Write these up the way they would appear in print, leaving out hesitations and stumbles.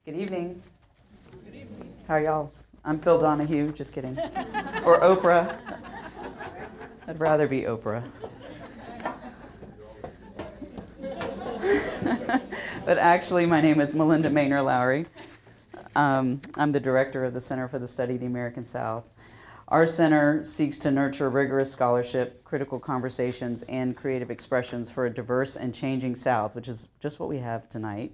Good evening. Good evening. How are y'all? I'm Phil Donahue, just kidding. Or Oprah. I'd rather be Oprah. But actually, my name is Melinda Maynor-Lowry. I'm the director of the Center for the Study of the American South. Our center seeks to nurture rigorous scholarship, critical conversations, and creative expressions for a diverse and changing South, which is just what we have tonight.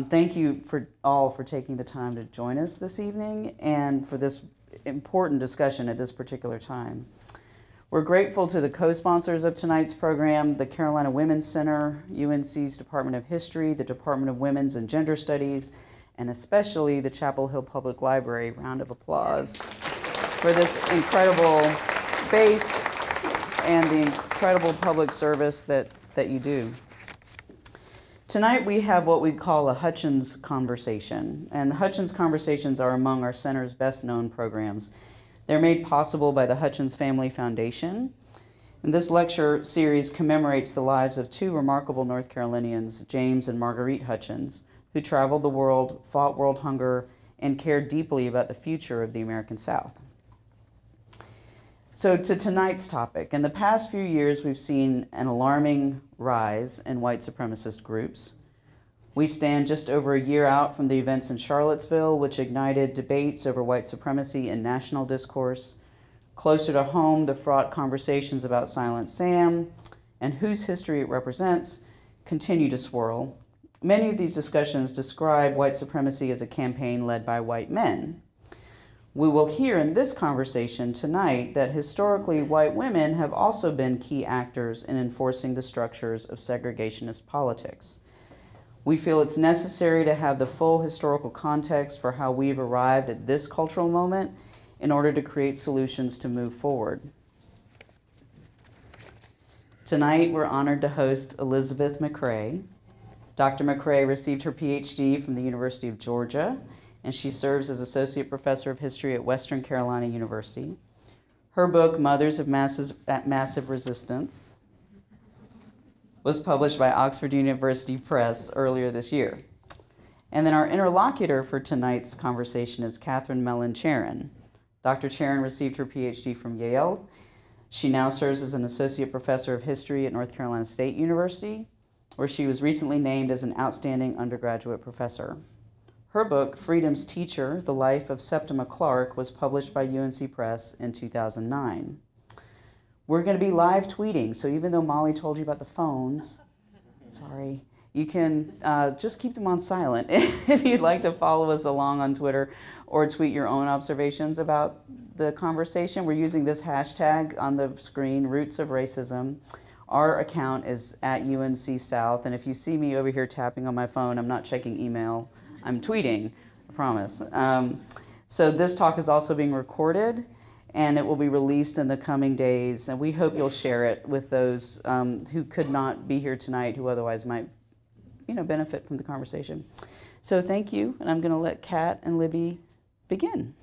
Thank you all for taking the time to join us this evening and for this important discussion at this particular time. We're grateful to the co-sponsors of tonight's program, the Carolina Women's Center, UNC's Department of History, the Department of Women's and Gender Studies, and especially the Chapel Hill Public Library. Round of applause for this incredible space and the incredible public service that you do. Tonight we have what we call a Hutchins Conversation, and the Hutchins Conversations are among our center's best known programs. They're made possible by the Hutchins Family Foundation, and this lecture series commemorates the lives of two remarkable North Carolinians, James and Marguerite Hutchins, who traveled the world, fought world hunger, and cared deeply about the future of the American South. So to tonight's topic, in the past few years we've seen an alarming rise in white supremacist groups. We stand just over a year out from the events in Charlottesville, which ignited debates over white supremacy in national discourse. Closer to home, the fraught conversations about Silent Sam and whose history it represents continue to swirl. Many of these discussions describe white supremacy as a campaign led by white men. We will hear in this conversation tonight that historically white women have also been key actors in enforcing the structures of segregationist politics. We feel it's necessary to have the full historical context for how we've arrived at this cultural moment in order to create solutions to move forward. Tonight, we're honored to host Elizabeth McCrae. Dr. McCrae received her PhD from the University of Georgia, and she serves as Associate Professor of History at Western Carolina University. Her book, Mothers of Massive Resistance, was published by Oxford University Press earlier this year. And then our interlocutor for tonight's conversation is Catherine Mellon Charon. Dr. Charon received her PhD from Yale. She now serves as an Associate Professor of History at North Carolina State University, where she was recently named as an outstanding undergraduate professor. Her book, Freedom's Teacher, The Life of Septima Clark, was published by UNC Press in 2009. We're going to be live tweeting, so even though Molly told you about the phones, sorry, you can just keep them on silent if you'd like to follow us along on Twitter or tweet your own observations about the conversation. We're using this hashtag on the screen, Roots of Racism. Our account is at UNC South, and if you see me over here tapping on my phone, I'm not checking email, I'm tweeting, I promise. So this talk is also being recorded, and it will be released in the coming days, and we hope you'll share it with those who could not be here tonight, who otherwise might, benefit from the conversation. So thank you, and I'm going to let Kat and Libby begin.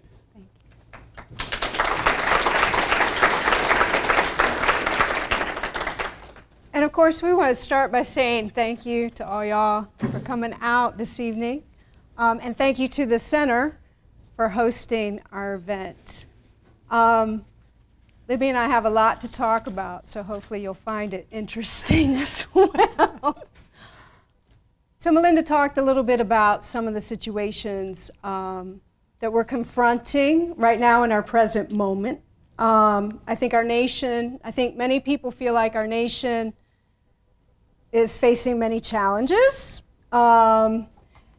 And of course, we want to start by saying thank you to all y'all for coming out this evening, and thank you to the center for hosting our event. Libby and I have a lot to talk about, so hopefully you'll find it interesting as well. So Melinda talked a little bit about some of the situations that we're confronting right now in our present moment. I think many people feel like our nation is facing many challenges.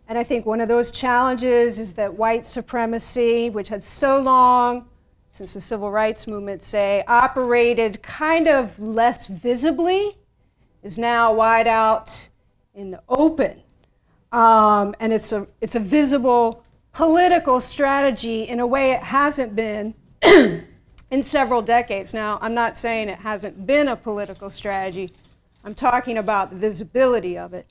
And I think one of those challenges is that white supremacy, which had so long, since the civil rights movement, operated kind of less visibly, is now wide out in the open. And it's a visible political strategy in a way it hasn't been in several decades. Now, I'm not saying it hasn't been a political strategy. I'm talking about the visibility of it.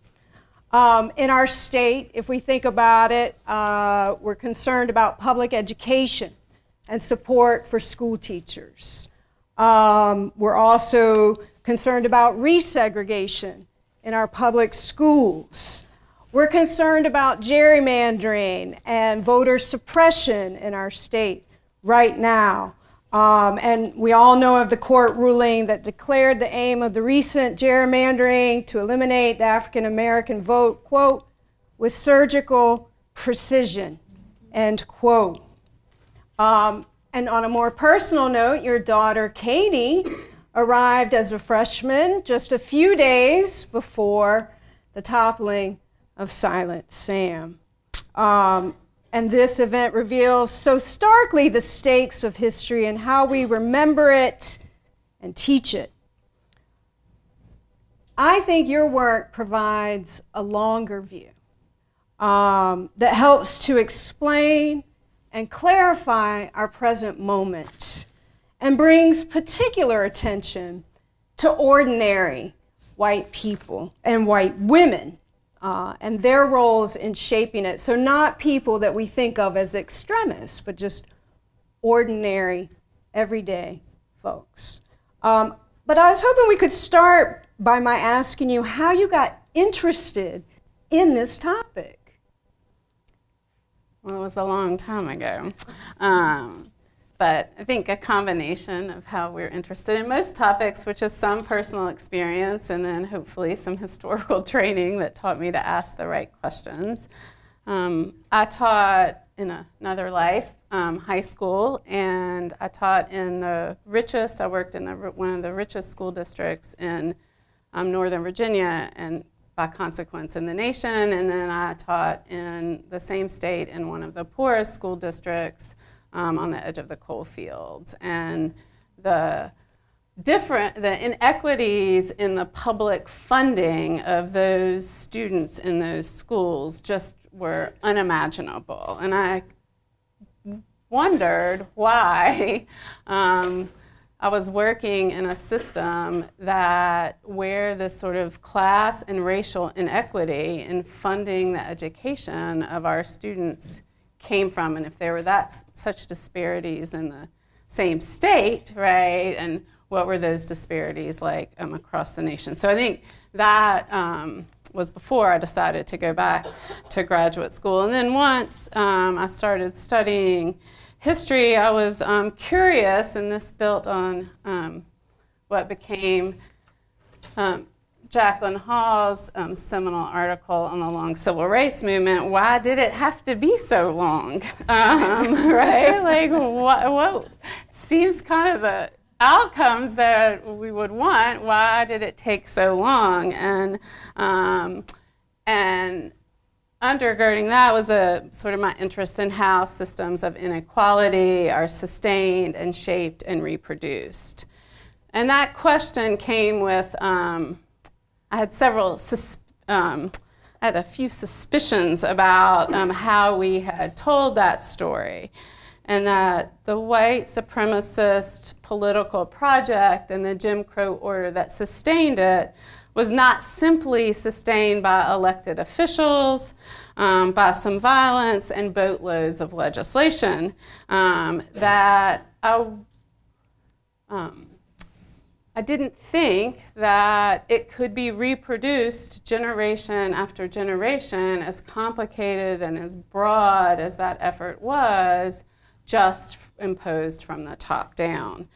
In our state, if we think about it, we're concerned about public education and support for school teachers. We're also concerned about resegregation in our public schools. We're concerned about gerrymandering and voter suppression in our state right now. And we all know of the court ruling that declared the aim of the recent gerrymandering to eliminate the African-American vote, quote, with surgical precision, end quote. And on a more personal note, your daughter, Katie, arrived as a freshman just a few days before the toppling of Silent Sam. And this event reveals so starkly the stakes of history and how we remember it and teach it. I think your work provides a longer view that helps to explain and clarify our present moment and brings particular attention to ordinary white people and white women and their roles in shaping it. So not people that we think of as extremists, but just ordinary, everyday folks. But I was hoping we could start by my asking you how you got interested in this topic. Well, it was a long time ago. But I think a combination of how we're interested in most topics, which is some personal experience and then hopefully some historical training that taught me to ask the right questions. I taught in another life, high school, and I taught in the richest, I worked in one of the richest school districts in Northern Virginia, and by consequence in the nation, and then I taught in the same state in one of the poorest school districts on the edge of the coal fields. And the inequities in the public funding of those students in those schools just were unimaginable. And I wondered why I was working in a system where this sort of class and racial inequity in funding the education of our students came from, and if there were such disparities in the same state, right, and what were those disparities like across the nation. So I think that was before I decided to go back to graduate school. And then once I started studying history, I was curious, and this built on what became Jacqueline Hall's seminal article on the long civil rights movement. Why did it have to be so long? Right? Like, what seems kind of the outcomes that we would want? Why did it take so long? And undergirding that was sort of my interest in how systems of inequality are sustained and shaped and reproduced. And that question came with, I had a few suspicions about how we had told that story, and that the white supremacist political project and the Jim Crow order that sustained it was not simply sustained by elected officials, by some violence and boatloads of legislation, that I didn't think that it could be reproduced generation after generation, as complicated and as broad as that effort was, just imposed from the top down.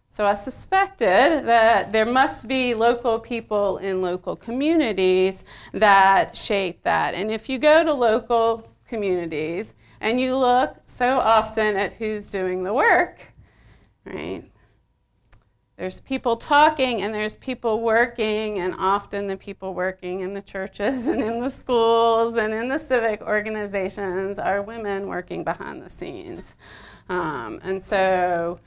So I suspected that there must be local people in local communities that shape that. And if you go to local communities and you look so often at who's doing the work, right? There's people talking and there's people working, and often the people working in the churches and in the schools and in the civic organizations are women working behind the scenes. And so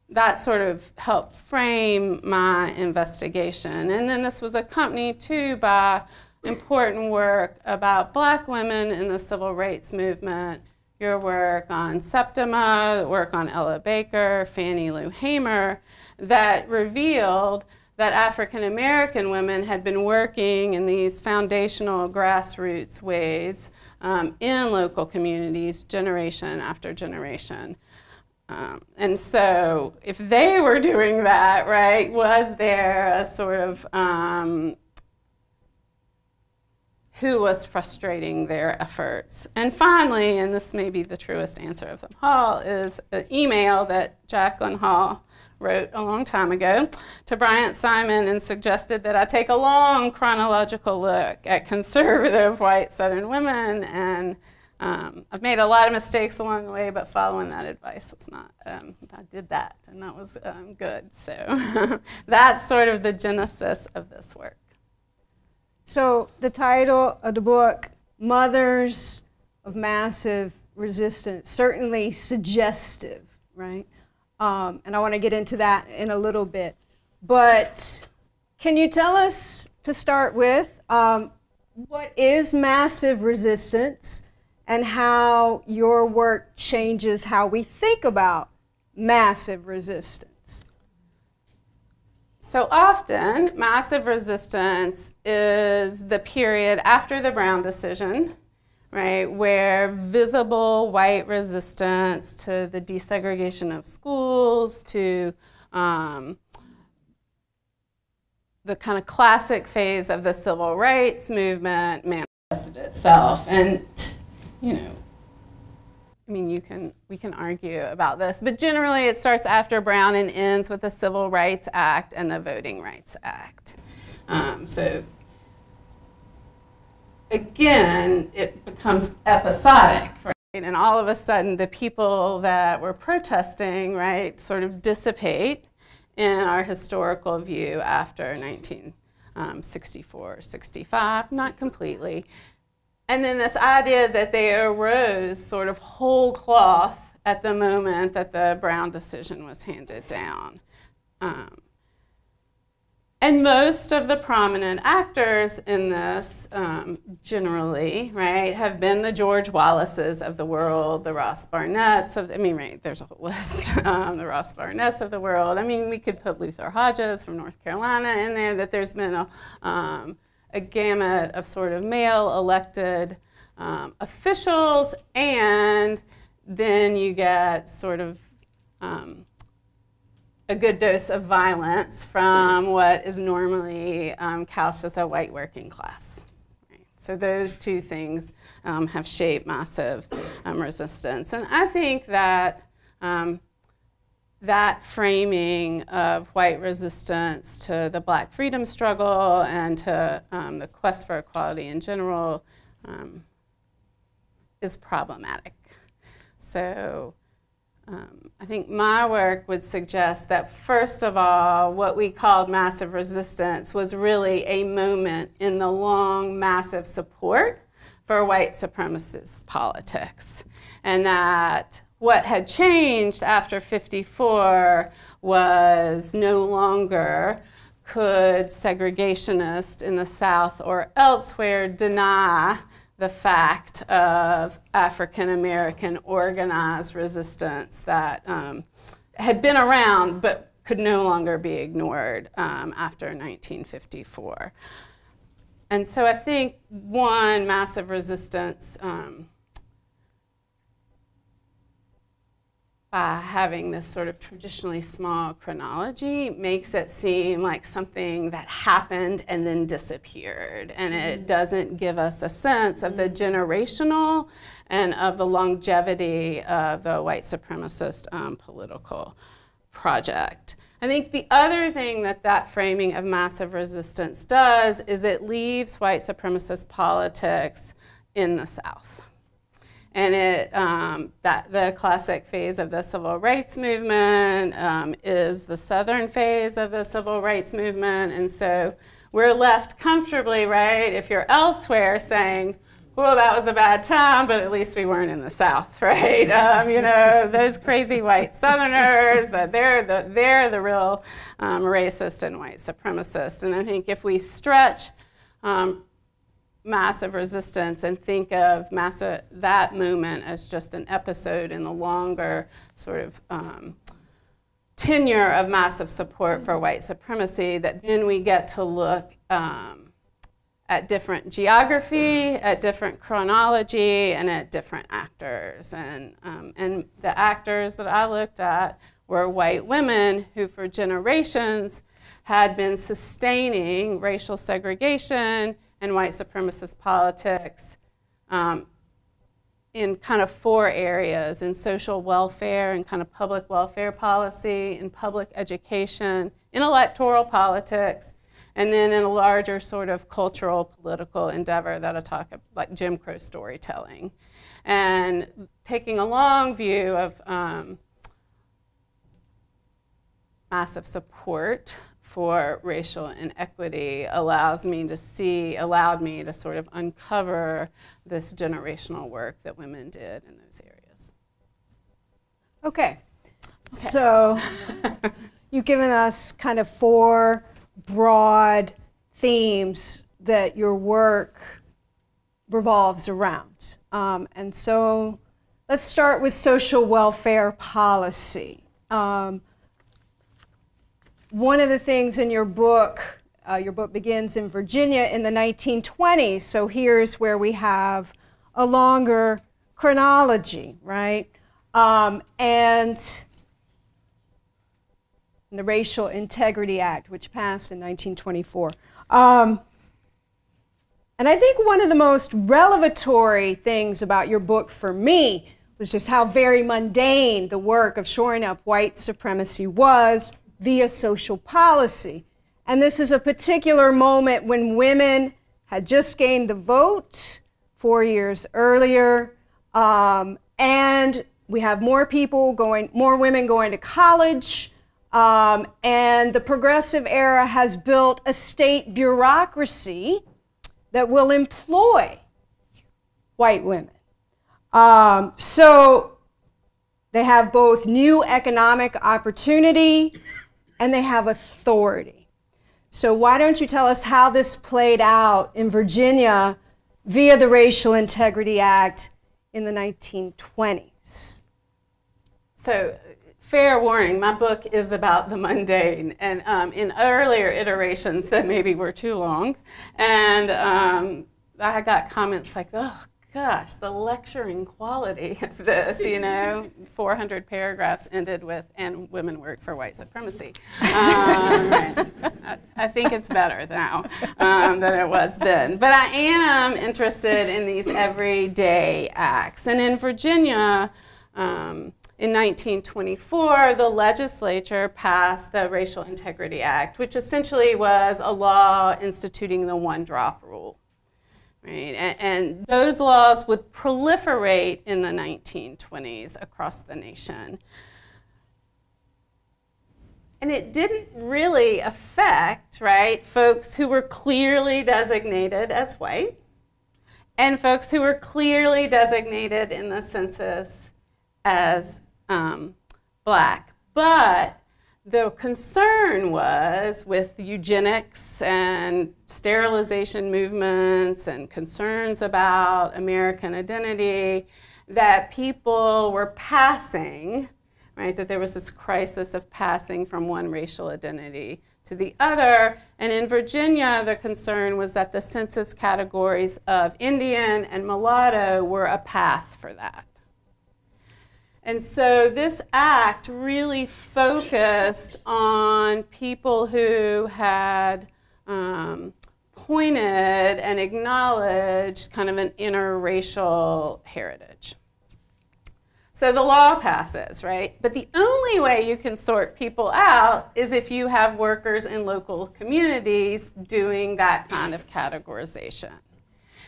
that sort of helped frame my investigation. And then this was accompanied too by important work about Black women in the civil rights movement, your work on Septima, work on Ella Baker, Fannie Lou Hamer, that revealed that African-American women had been working in these foundational grassroots ways in local communities generation after generation. And so if they were doing that, right, was there a sort of who was frustrating their efforts. And finally, and this may be the truest answer of them all, is an email that Jacqueline Hall wrote a long time ago to Bryant Simon and suggested that I take a long chronological look at conservative white Southern women. And I've made a lot of mistakes along the way, but following that advice was not, I did that, and that was good. So that's sort of the genesis of this work. So the title of the book, Mothers of Massive Resistance, certainly suggestive, right? And I want to get into that in a little bit. But can you tell us, to start with, what is massive resistance and how your work changes how we think about massive resistance? So often, massive resistance is the period after the Brown decision, right, where visible white resistance to the desegregation of schools, to the kind of classic phase of the civil rights movement manifested itself. And, you know, I mean, we can argue about this, but generally it starts after Brown and ends with the Civil Rights Act and the Voting Rights Act. So again, it becomes episodic, right? And all of a sudden, the people that were protesting, right, sort of dissipate in our historical view after 1964, 65, not completely. And then this idea that they arose sort of whole cloth at the moment that the Brown decision was handed down. And most of the prominent actors in this, generally, right, have been the George Wallaces of the world, the Ross Barnetts of, I mean, right, there's a whole list, the Ross Barnetts of the world. I mean, we could put Luther Hodges from North Carolina in there, that there's been a gamut of sort of male elected officials, and then you get sort of a good dose of violence from what is normally couched as a white working class. Right? So those two things have shaped massive resistance. And I think that that framing of white resistance to the Black freedom struggle and to the quest for equality in general is problematic. So I think my work would suggest that, first of all, what we called massive resistance was really a moment in the long, massive support for white supremacist politics, and that what had changed after '54 was no longer could segregationists in the South or elsewhere deny the fact of African-American organized resistance that had been around but could no longer be ignored after 1954. And so I think, one, massive resistance by having this sort of traditionally small chronology makes it seem like something that happened and then disappeared. And it doesn't give us a sense of the generational and of the longevity of the white supremacist political project. I think the other thing that that framing of massive resistance does is it leaves white supremacist politics in the South. And that the classic phase of the civil rights movement is the Southern phase of the civil rights movement. And so we're left comfortably, right, if you're elsewhere, saying, well, that was a bad time, but at least we weren't in the South, right? You know, those crazy white Southerners, that they're the real racist and white supremacist. And I think if we stretch massive resistance and think of that movement as just an episode in the longer sort of tenure of massive support for white supremacy, that then we get to look at different geography, at different chronology, and at different actors. And the actors that I looked at were white women who for generations had been sustaining racial segregation and white supremacist politics in kind of 4 areas: in social welfare and kind of public welfare policy, in public education, in electoral politics, and then in a larger sort of cultural political endeavor that I talk about, like Jim Crow storytelling. And taking a long view of massive support for racial inequity allowed me to sort of uncover this generational work that women did in those areas. Okay. So you've given us kind of 4 broad themes that your work revolves around. And so let's start with social welfare policy. One of the things in your book begins in Virginia in the 1920s, so here's where we have a longer chronology, right? And the Racial Integrity Act, which passed in 1924. And I think one of the most revelatory things about your book for me was just how very mundane the work of shoring up white supremacy was via social policy. And this is a particular moment when women had just gained the vote 4 years earlier, and we have more women going to college, and the progressive era has built a state bureaucracy that will employ white women. So they have both new economic opportunity and they have authority. So why don't you tell us how this played out in Virginia via the Racial Integrity Act in the 1920s? So, fair warning, my book is about the mundane, and in earlier iterations that maybe were too long, and I got comments like, oh gosh, the lecturing quality of this, 400 paragraphs ended with, and women work for white supremacy. Right. I think it's better now than it was then. But I am interested in these everyday acts. And in Virginia, in 1924, the legislature passed the Racial Integrity Act, which essentially was a law instituting the one-drop rule. Right? And those laws would proliferate in the 1920s across the nation. And it didn't really affect, right, folks who were clearly designated as white and folks who were clearly designated in the census as black. But the concern was with eugenics and sterilization movements and concerns about American identity that people were passing, right, that there was this crisis of passing from one racial identity to the other. And in Virginia, the concern was that the census categories of Indian and mulatto were a path for that. And so this act really focused on people who had pointed and acknowledged kind of an interracial heritage. So the law passes, right? But the only way you can sort people out is if you have workers in local communities doing that kind of categorization.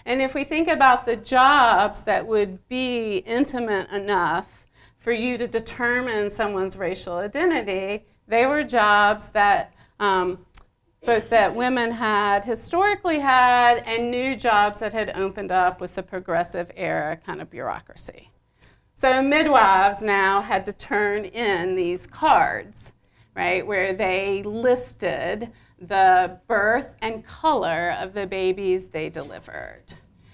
And if we think about the jobs that would be intimate enough for you to determine someone's racial identity, they were jobs that both that women had historically had and new jobs that had opened up with the progressive era kind of bureaucracy. So midwives now had to turn in these cards, right, where they listed the birth and color of the babies they delivered.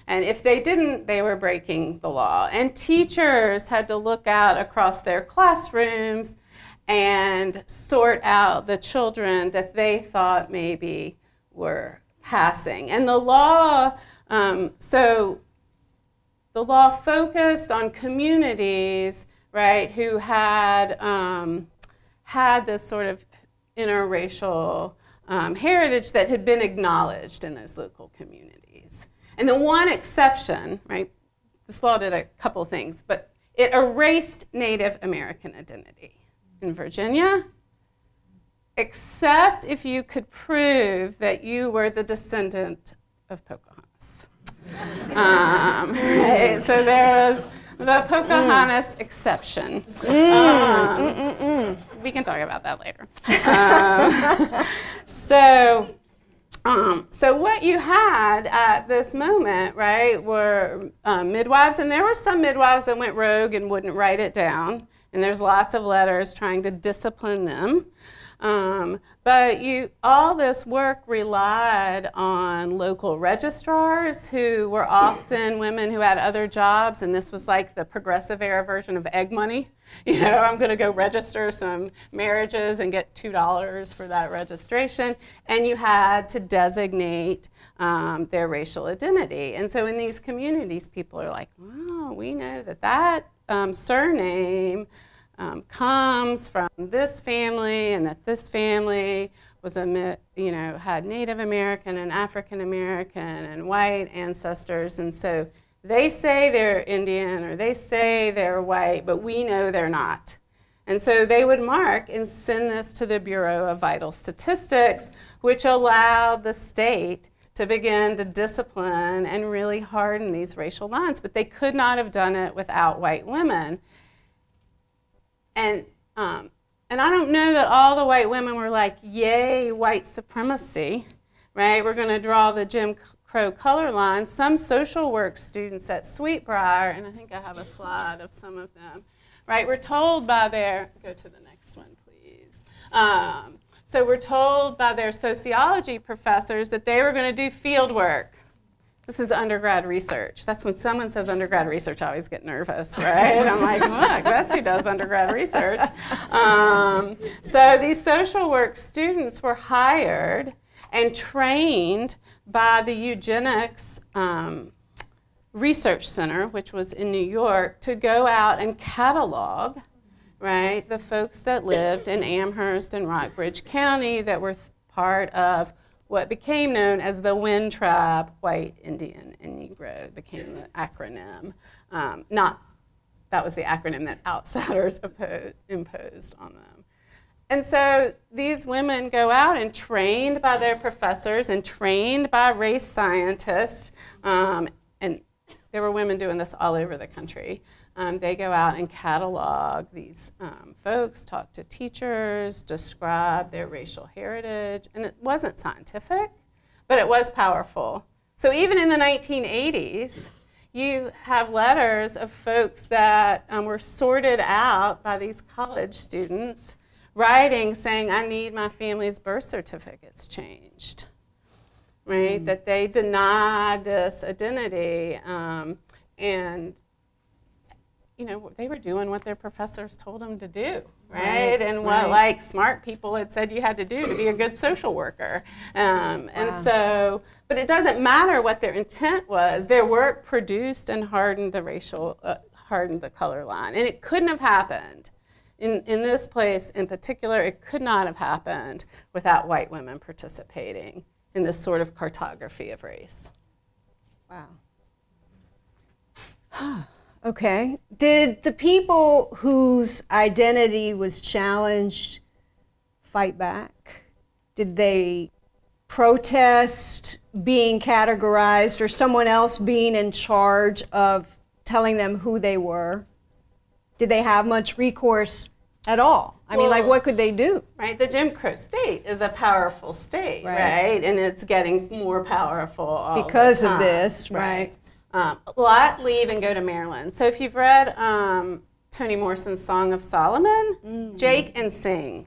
And if they didn't, they were breaking the law. And teachers had to look out across their classrooms and sort out the children that they thought maybe were passing. And the law, so the law focused on communities, right, who had had this sort of interracial heritage that had been acknowledged in those local communities. communities. And the one exception, right, this law did a couple things, but it erased Native American identity in Virginia, except if you could prove that you were the descendant of Pocahontas. Right? So there was the Pocahontas exception. We can talk about that later. So what you had at this moment, right, were midwives, and there were some midwives that went rogue and wouldn't write it down, and there's lots of letters trying to discipline them. But all this work relied on local registrars who were often women who had other jobs, and this was like the progressive era version of egg money. You know, I'm going to go register some marriages and get $2 for that registration, and you had to designate their racial identity. And so in these communities, people are like, wow, we know that surname comes from this family, and that this family was had Native American and African American and white ancestors, and so they say they're Indian or they say they're white, but we know they're not. And so they would mark and send this to the Bureau of Vital Statistics, which allowed the state to begin to discipline and really harden these racial lines, but they could not have done it without white women. And I don't know that all the white women were like, yay, white supremacy, right? We're going to draw the Jim Crow color line. Some social work students at Sweetbriar, and I think I have a slide of some of them, right? We're told by go to the next one, please. So we're told by their sociology professors that they were going to do field work. This is undergrad research. That's when someone says undergrad research, I always get nervous, right? I'm like, look, that's who does undergrad research. So these social work students were hired and trained by the Eugenics Research Center, which was in New York, to go out and catalog, right, the folks that lived in Amherst and Rockbridge County that were part of what became known as the Winn Tribe, White, Indian, and Negro. It became the acronym. That was the acronym that outsiders imposed on them. And so these women go out and trained by their professors and trained by race scientists, and there were women doing this all over the country. They go out and catalog these folks, talk to teachers, describe their racial heritage, and it wasn't scientific, but it was powerful. So even in the 1980s, you have letters of folks that were sorted out by these college students, writing saying, I need my family's birth certificates changed, right? That they denied this identity, and you know, they were doing what their professors told them to do, right? And what like smart people had said you had to do to be a good social worker. And so, but it doesn't matter what their intent was. Their work produced and hardened the hardened the color line. And it couldn't have happened. In this place in particular, it could not have happened without white women participating in this sort of cartography of race. Wow. Okay. Did the people whose identity was challenged fight back? Did they protest being categorized or someone else being in charge of telling them who they were? Did they have much recourse at all? I mean, like, what could they do? Right, the Jim Crow state is a powerful state, right? And it's getting more powerful all because the time. Of this, right? A lot leave and go to Maryland. So if you've read Toni Morrison's Song of Solomon, Jake and Sing,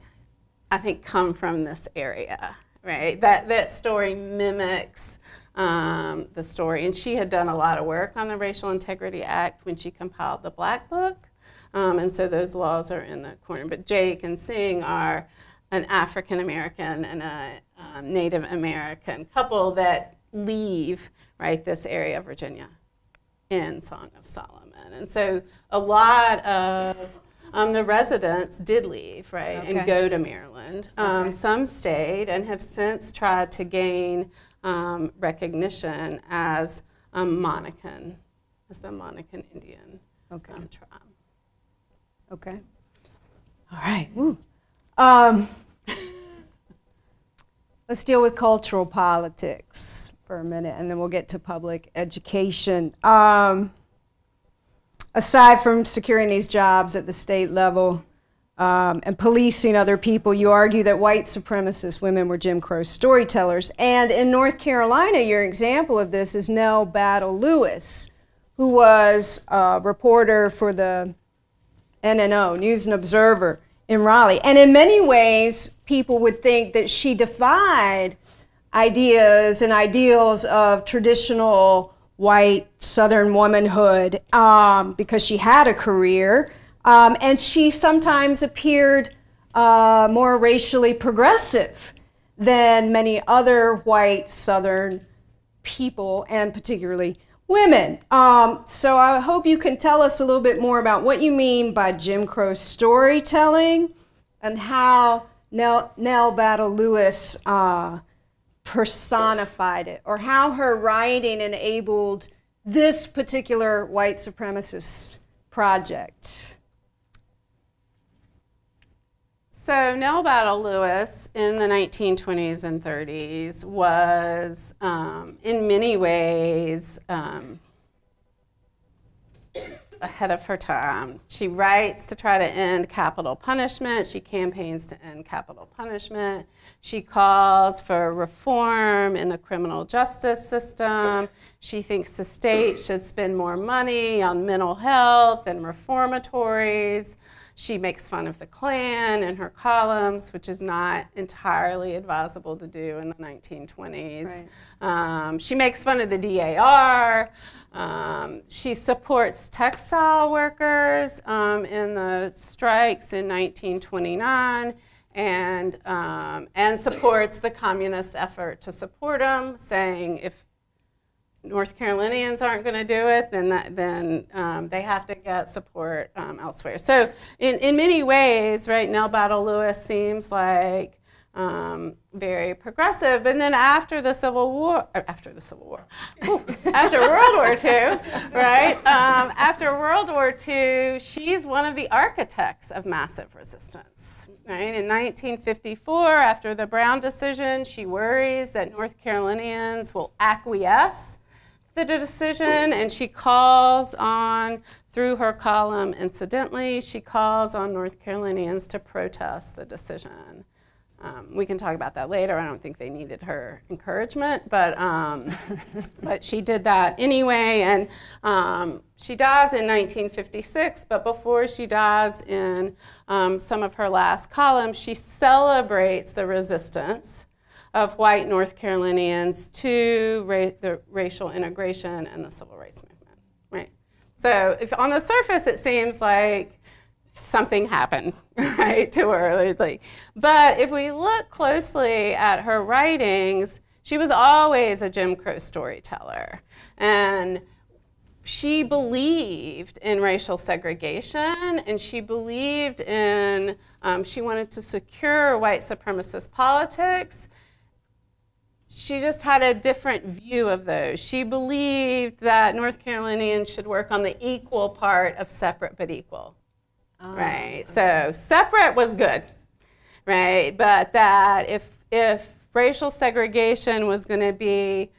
I think, come from this area, right? That story mimics the story. And she had done a lot of work on the Racial Integrity Act when she compiled the Black Book. And so those laws are in the corner. But Jake and Sing are an African-American and a Native American couple that leave, right, this area of Virginia in Song of Solomon. And so a lot of the residents did leave, right, and go to Maryland. Some stayed and have since tried to gain recognition as Monacan, as the Monacan Indian tribe. Okay. All right. Woo. Let's deal with cultural politics for a minute, and then we'll get to public education. Aside from securing these jobs at the state level and policing other people, you argue that white supremacist women were Jim Crow storytellers. And in North Carolina, your example of this is Nell Battle Lewis, who was a reporter for the NNO, News and Observer, in Raleigh. And in many ways, people would think that she defied ideas and ideals of traditional white Southern womanhood because she had a career. And she sometimes appeared more racially progressive than many other white Southern people, and particularly women. So I hope you can tell us a little bit more about what you mean by Jim Crow storytelling and how Nell Battle Lewis personified it, or how her writing enabled this particular white supremacist project. So Nell Battle Lewis in the 1920s and 30s was, in many ways, ahead of her time. She writes to try to end capital punishment. She campaigns to end capital punishment. She calls for reform in the criminal justice system. She thinks the state should spend more money on mental health and reformatories. She makes fun of the Klan in her columns, which is not entirely advisable to do in the 1920s. Right. She makes fun of the DAR. She supports textile workers in the strikes in 1929, and supports the communist effort to support them, saying if North Carolinians aren't going to do it, then they have to get support elsewhere. So in many ways, right, Nell Battle Lewis seems like very progressive. And then after World War II, right? After World War II, she's one of the architects of massive resistance. Right? In 1954, after the Brown decision, she worries that North Carolinians will acquiesce the decision, and she calls on, through her column, incidentally, she calls on North Carolinians to protest the decision. We can talk about that later. I don't think they needed her encouragement, but she did that anyway, and she dies in 1956, but before she dies, in some of her last columns, she celebrates the resistance of white North Carolinians to the racial integration and the civil rights movement, right? So if on the surface it seems like something happened, right, to her. But if we look closely at her writings, she was always a Jim Crow storyteller. And she believed in racial segregation, and she believed in, she wanted to secure white supremacist politics. She just had a different view of those. She believed that North Carolinians should work on the equal part of separate but equal. Right, okay. So separate was good, right? But that if racial segregation was going to be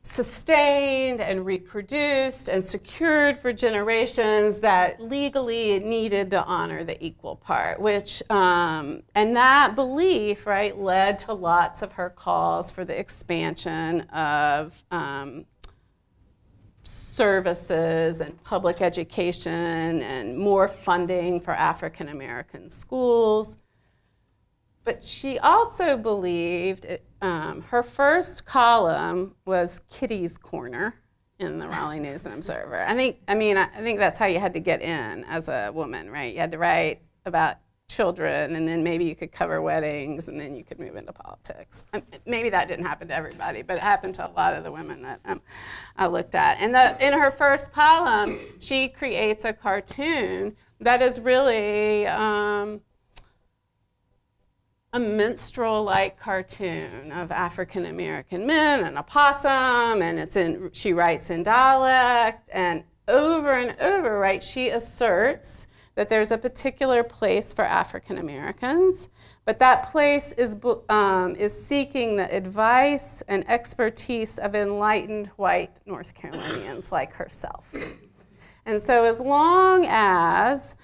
sustained and reproduced and secured for generations, that legally it needed to honor the equal part, which, and that belief, right, led to lots of her calls for the expansion of services and public education and more funding for African-American schools. But she also believed, her first column was Kitty's Corner in the Raleigh News and Observer. I think that's how you had to get in as a woman, right? You had to write about children, and then maybe you could cover weddings, and then you could move into politics. Maybe that didn't happen to everybody, but it happened to a lot of the women that I looked at. And in her first column, she creates a cartoon that is really a minstrel-like cartoon of African-American men and a possum, and she writes in dialect, and over, right, she asserts that there's a particular place for African Americans, but that place is seeking the advice and expertise of enlightened white North Carolinians like herself. And so as long as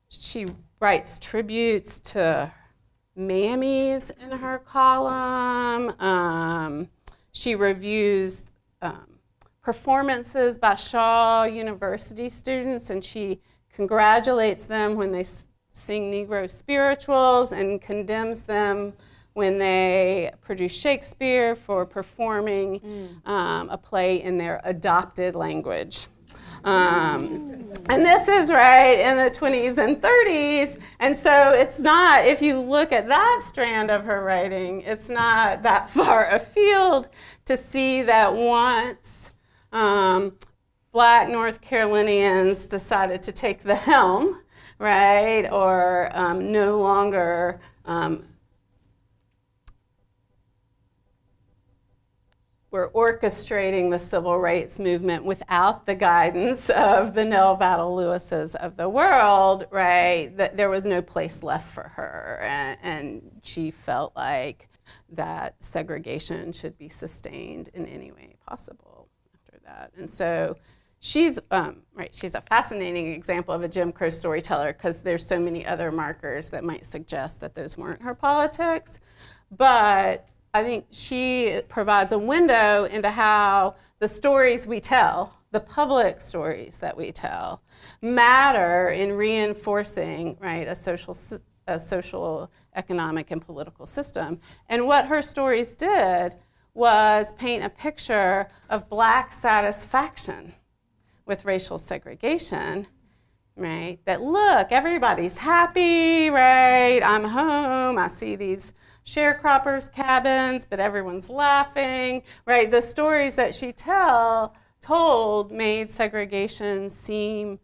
she writes tributes to mammies in her column, she reviews performances by Shaw University students, and she congratulates them when they sing Negro spirituals and condemns them when they produce Shakespeare for performing a play in their adopted language. And this is right in the 20s and 30s, and so it's not, if you look at that strand of her writing, it's not that far afield to see that once Black North Carolinians decided to take the helm, right, or no longer were orchestrating the civil rights movement without the guidance of the Nell Battle Lewises of the world, right, that there was no place left for her, and she felt like that segregation should be sustained in any way possible after that. And so she's she's a fascinating example of a Jim Crow storyteller, because there's so many other markers that might suggest that those weren't her politics, but I think she provides a window into how the stories we tell, the public stories that we tell, matter in reinforcing, right, a social, economic, and political system. And what her stories did was paint a picture of Black satisfaction with racial segregation, right? That, look, everybody's happy, right? I'm home, I see these sharecroppers' cabins, but everyone's laughing, right? The stories that she told made segregation seem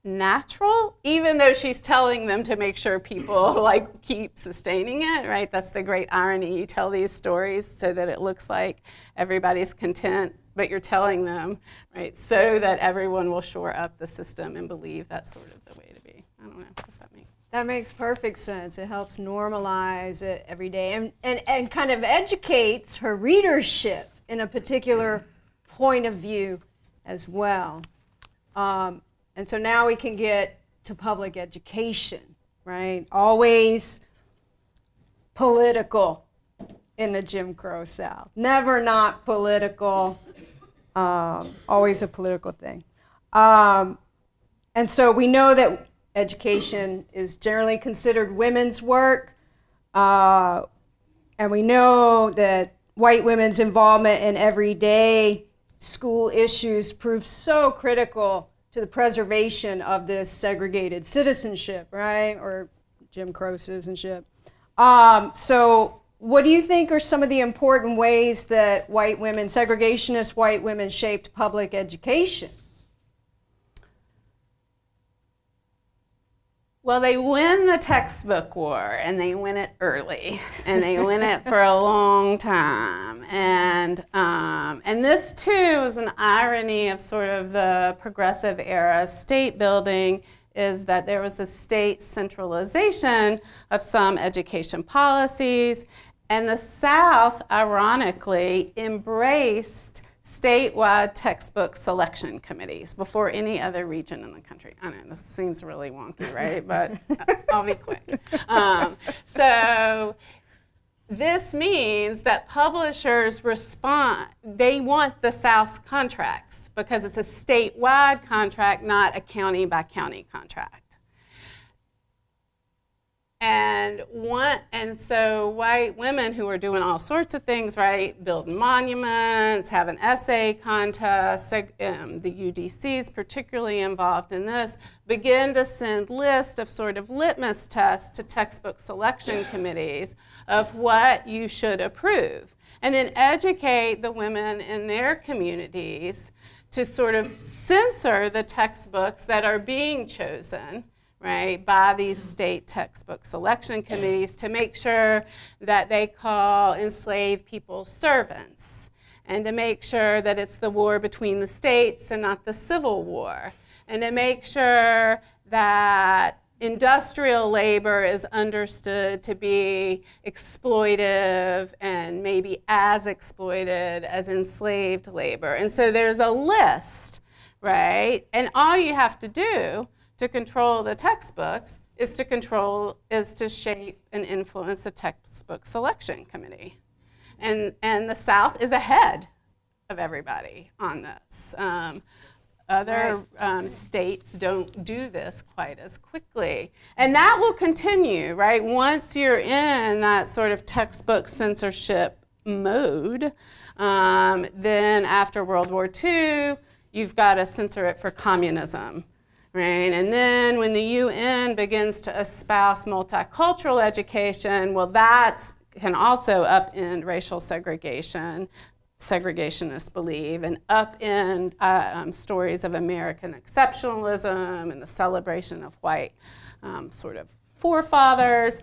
natural, even though she's telling them to make sure people like keep sustaining it, right? That's the great irony. You tell these stories so that it looks like everybody's content, but you're telling them, right, so that everyone will shore up the system and believe that's sort of the way to be. I don't know, what does that mean? That makes perfect sense. It helps normalize it every day and kind of educates her readership in a particular point of view as well. And so now we can get to public education, right? Always political in the Jim Crow South. Never not political, always a political thing. And so we know that education is generally considered women's work, and we know that white women's involvement in everyday school issues proves so critical to the preservation of this segregated citizenship, right, or Jim Crow citizenship. So what do you think are some of the important ways that white women, segregationist white women, shaped public education? Well, they win the textbook war, and they win it early, and they win it for a long time. And this, too, is an irony of sort of the progressive era state building, is that there was a state centralization of some education policies, and the South, ironically, embraced statewide textbook selection committees before any other region in the country. I know this seems really wonky, right? But I'll be quick. So this means that publishers respond. They want the South's contracts because it's a statewide contract, not a county by county contract. And so white women who are doing all sorts of things, right, building monuments, having essay contests, the UDC is particularly involved in this, begin to send lists of sort of litmus tests to textbook selection committees of what you should approve, and then educate the women in their communities to sort of censor the textbooks that are being chosen, right, by these state textbook selection committees to make sure that they call enslaved people servants, and to make sure that it's the war between the states and not the Civil War, and to make sure that industrial labor is understood to be exploitive and maybe as exploited as enslaved labor. And so there's a list, right? And all you have to do to control the textbooks is to shape and influence the textbook selection committee. And the South is ahead of everybody on this. Other states don't do this quite as quickly. And that will continue, right? Once you're in that sort of textbook censorship mode, then after World War II, you've got to censor it for communism, right? And then when the UN begins to espouse multicultural education, well, that can also upend racial segregation. Segregationists believe, and upend stories of American exceptionalism and the celebration of white sort of forefathers.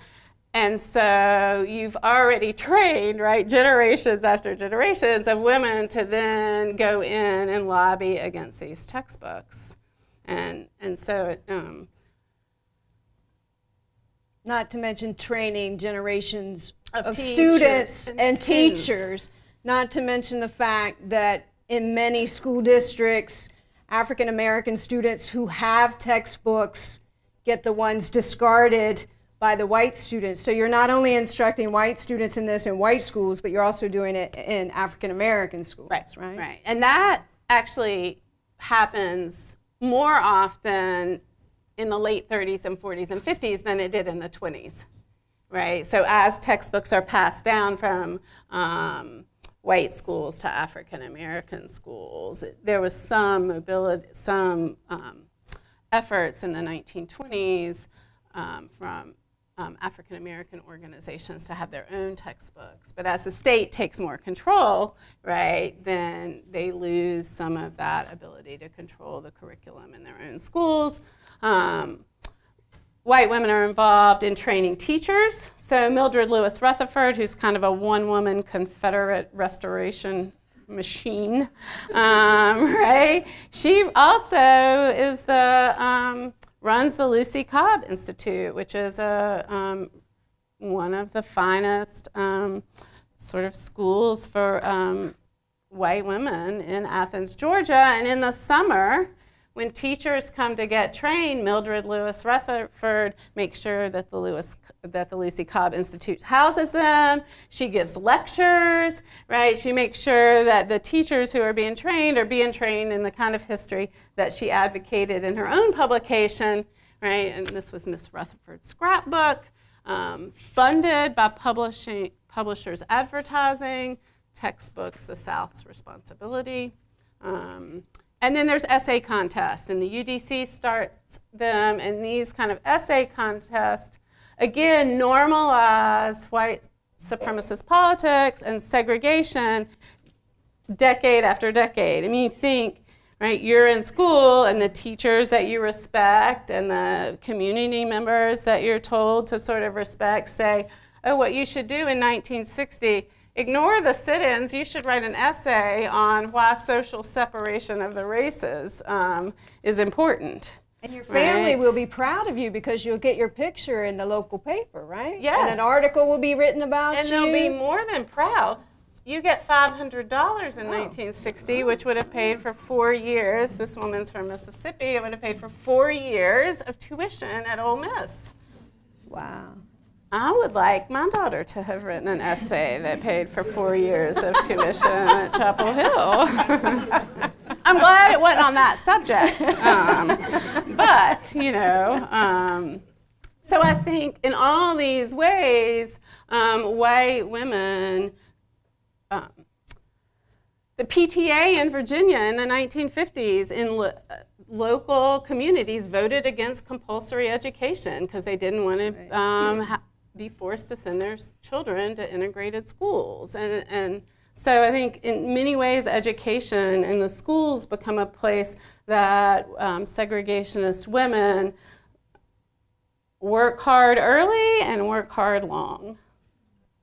And so you've already trained, right, generations after generations of women to then go in and lobby against these textbooks. And so not to mention training generations of teachers students and students. teachers. Not to mention the fact that in many school districts, African-American students who have textbooks get the ones discarded by the white students. So you're not only instructing white students in this in white schools, but you're also doing it in African-American schools, right? Right. And that actually happens more often in the late 30s and 40s and 50s than it did in the 20s, right? So as textbooks are passed down from white schools to African-American schools, there was some mobility, some efforts in the 1920s from African-American organizations to have their own textbooks. But as the state takes more control, right, then they lose some of that ability to control the curriculum in their own schools. White women are involved in training teachers. So Mildred Lewis Rutherford, who's kind of a one-woman Confederate restoration machine, right? She also is runs the Lucy Cobb Institute, which is one of the finest sort of schools for white women in Athens, Georgia. And in the summer, when teachers come to get trained, Mildred Lewis Rutherford makes sure that the Lucy Cobb Institute houses them. She gives lectures, right? She makes sure that the teachers who are being trained in the kind of history that she advocated in her own publication, right? And this was Miss Rutherford's scrapbook, funded by publishers advertising, textbooks, the South's responsibility. And then there's essay contests, and the UDC starts them, and these kind of essay contests, again, normalize white supremacist politics and segregation decade after decade. I mean, you think, right, you're in school, and the teachers that you respect and the community members that you're told to sort of respect say, oh, what you should do in 1960, ignore the sit-ins. You should write an essay on why social separation of the races is important. And your family will be proud of you because you'll get your picture in the local paper, right? Yes. And an article will be written about you. And they'll be more than proud. You get $500 in 1960, which would have paid for 4 years. This woman's from Mississippi. It would have paid for 4 years of tuition at Ole Miss. Wow. I would like my daughter to have written an essay that paid for 4 years of tuition at Chapel Hill. I'm glad it wasn't on that subject. But, you know, so I think in all these ways, white women, the PTA in Virginia in the 1950s in local communities voted against compulsory education because they didn't want to be forced to send their children to integrated schools. And so I think in many ways education in the schools become a place that segregationist women work hard early and work hard long.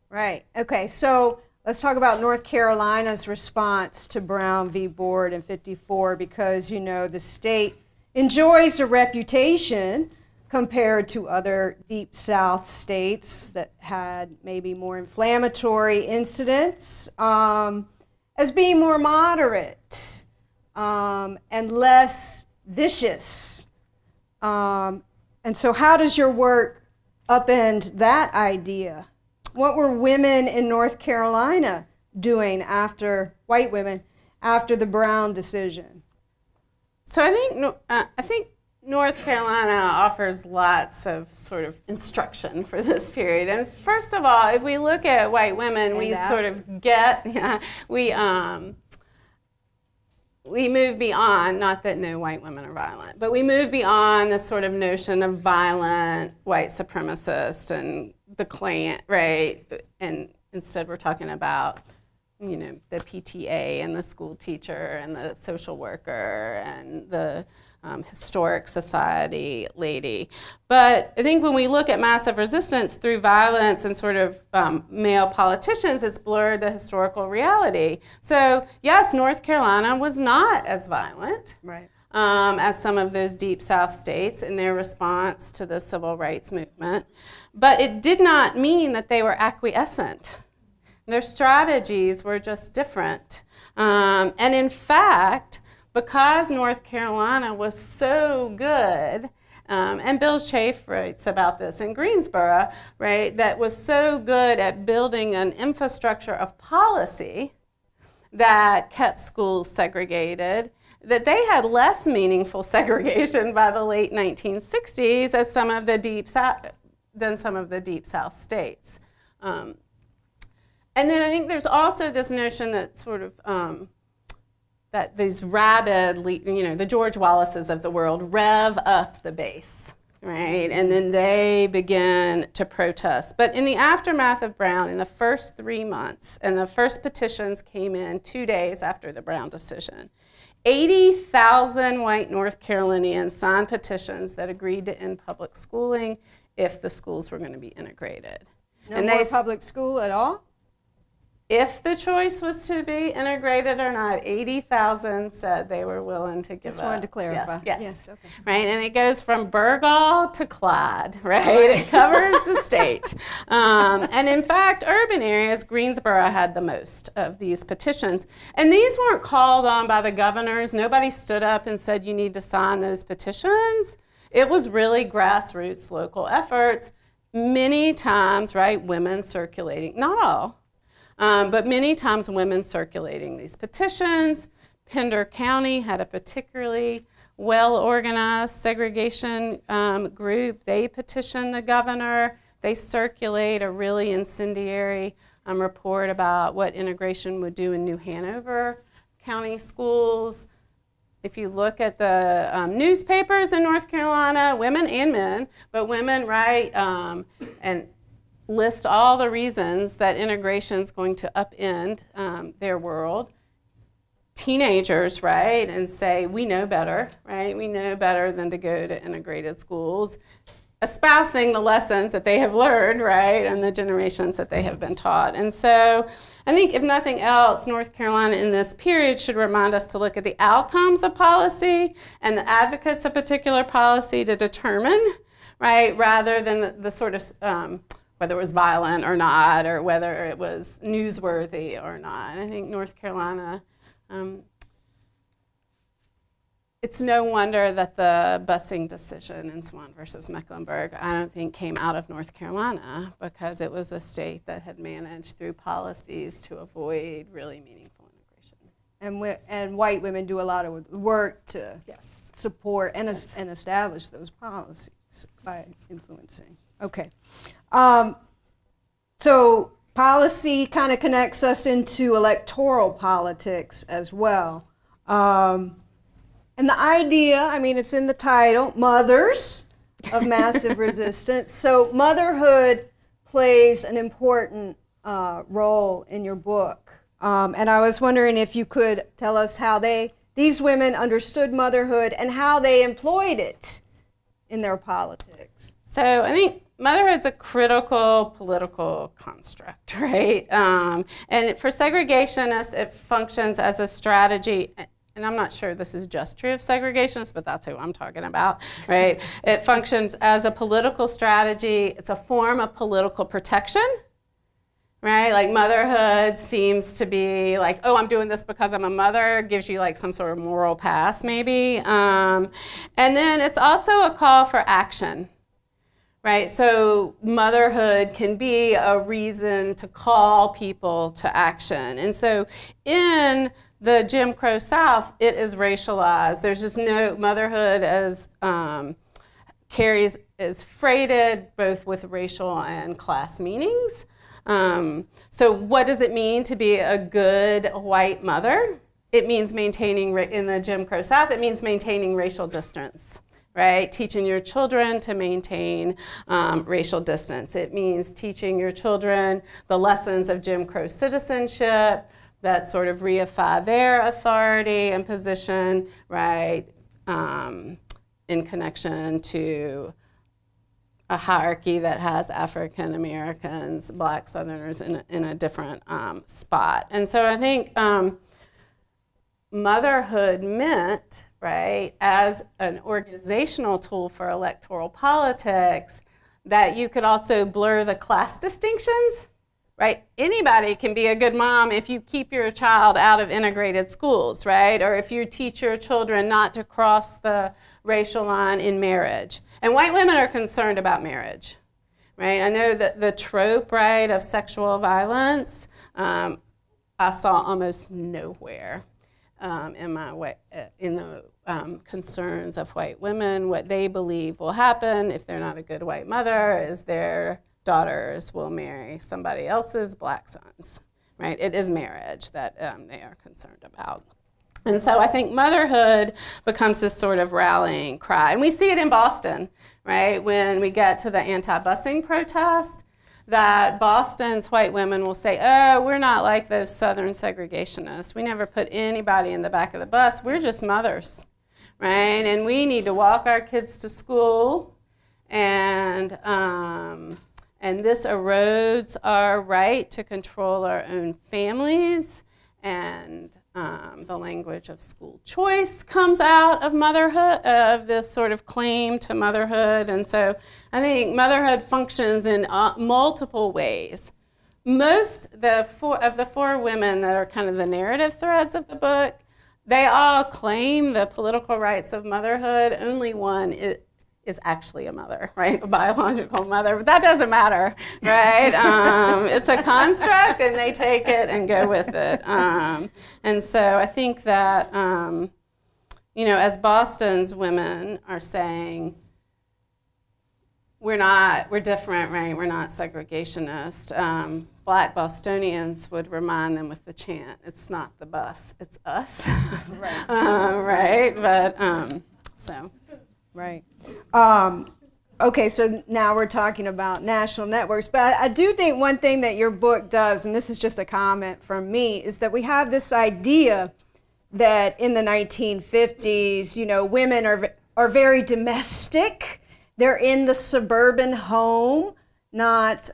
Right. Okay. So let's talk about North Carolina's response to Brown v. Board in '54, because, you know, the state enjoys a reputation compared to other Deep South states that had maybe more inflammatory incidents as being more moderate and less vicious. And so how does your work upend that idea? What were women in North Carolina doing white women, after the Brown decision? So I think North Carolina offers lots of sort of instruction for this period. And first of all, if we look at white women, we sort of get, we move beyond, not that no white women are violent, but we move beyond this sort of notion of violent white supremacist and the Klan, right? And instead we're talking about, you know, the PTA and the school teacher and the social worker and the historic society lady. But I think when we look at massive resistance through violence and sort of male politicians, it's blurred the historical reality. So yes, North Carolina was not as violent, right, as some of those Deep South states in their response to the civil rights movement. But it did not mean that they were acquiescent. Their strategies were just different. And in fact, because North Carolina was so good, and Bill Chafe writes about this in Greensboro, right, that was so good at building an infrastructure of policy that kept schools segregated, that they had less meaningful segregation by the late 1960s as some of the Deep South, than some of the Deep South states. And then I think there's also this notion that sort of that these rabid, you know, the George Wallaces of the world rev up the base, right? And then they begin to protest. But in the aftermath of Brown, in the first 3 months, and the first petitions came in 2 days after the Brown decision, 80,000 white North Carolinians signed petitions that agreed to end public schooling if the schools were going to be integrated. No more public school at all? If the choice was to be integrated or not, 80,000 said they were willing to give up. Just wanted to clarify. Yes. Okay. Right, and it goes from Burgall to Clyde, right? It covers the state. And in fact, urban areas, Greensboro had the most of these petitions. And these weren't called on by the governors. Nobody stood up and said, you need to sign those petitions. It was really grassroots local efforts, many times, right, women circulating, not all, but many times women circulating these petitions. Pender County had a particularly well-organized segregation group. They petitioned the governor. They circulate a really incendiary report about what integration would do in New Hanover County schools. If you look at the newspapers in North Carolina, women and men, but women write and list all the reasons that integration is going to upend their world. Teenagers, right, and say, we know better, right? We know better than to go to integrated schools, espousing the lessons that they have learned, right, and the generations that they have been taught. And so I think if nothing else, North Carolina in this period should remind us to look at the outcomes of policy and the advocates of particular policy to determine, right, rather than the sort of whether it was violent or not, or whether it was newsworthy or not. And I think North Carolina, it's no wonder that the busing decision in Swan versus Mecklenburg, I don't think came out of North Carolina, because it was a state that had managed through policies to avoid really meaningful integration. And white women do a lot of work to support and establish those policies by influencing. Okay. So policy kind of connects us into electoral politics as well. And the idea, I mean, it's in the title, Mothers of Massive Resistance. So motherhood plays an important role in your book. And I was wondering if you could tell us how these women understood motherhood and how they employed it in their politics. So I think motherhood's a critical political construct, right? And for segregationists, it functions as a strategy. And I'm not sure this is just true of segregationists, but that's who I'm talking about, right? It functions as a political strategy. It's a form of political protection, right? Like motherhood seems to be like, oh, I'm doing this because I'm a mother, gives you like some sort of moral pass maybe. And then it's also a call for action, right? So motherhood can be a reason to call people to action. And so in the Jim Crow South, it is racialized. There's just no motherhood as is freighted both with racial and class meanings. So what does it mean to be a good white mother? It means maintaining, in the Jim Crow South, it means maintaining racial distance, right? Teaching your children to maintain racial distance. It means teaching your children the lessons of Jim Crow citizenship that sort of reify their authority and position, right, in connection to a hierarchy that has African Americans, Black Southerners in a different spot. And so I think motherhood meant, right, as an organizational tool for electoral politics, that you could also blur the class distinctions, right? Anybody can be a good mom if you keep your child out of integrated schools, right? Or if you teach your children not to cross the racial line in marriage. And white women are concerned about marriage, right? I know that the trope, right, of sexual violence, I saw almost nowhere in the concerns of white women. What they believe will happen if they're not a good white mother is their daughters will marry somebody else's Black sons, right? It is marriage that they are concerned about. And so I think motherhood becomes this sort of rallying cry. And we see it in Boston, right? When we get to the anti-busing protest, that Boston's white women will say, oh, we're not like those Southern segregationists. We never put anybody in the back of the bus. We're just mothers, right? And we need to walk our kids to school, and this erodes our right to control our own families, and the language of school choice comes out of motherhood, of this sort of claim to motherhood. And so I think motherhood functions in multiple ways. Most of the four women that are kind of the narrative threads of the book, they all claim the political rights of motherhood. Only one is actually a mother, right? A biological mother, but that doesn't matter, right? It's a construct, and they take it and go with it. And so I think that, you know, as Boston's women are saying, we're different, right? We're not segregationist. Black Bostonians would remind them with the chant, it's not the bus, it's us, right? Right, but, so. Right. Okay, so now we're talking about national networks, but I do think one thing that your book does, and this is just a comment from me, is that we have this idea that in the 1950s, you know, women are very domestic. They're in the suburban home, not,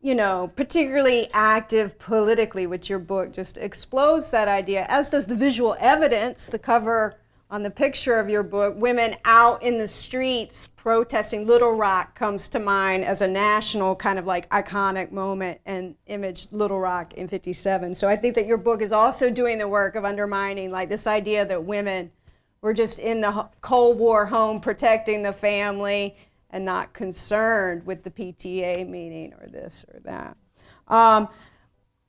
you know, particularly active politically, which your book just explodes that idea, as does the visual evidence, the cover on the picture of your book, women out in the streets protesting. Little Rock comes to mind as a national kind of like iconic moment and image, Little Rock in '57. So I think that your book is also doing the work of undermining like this idea that women were just in the Cold War home protecting the family and not concerned with the PTA meeting or this or that.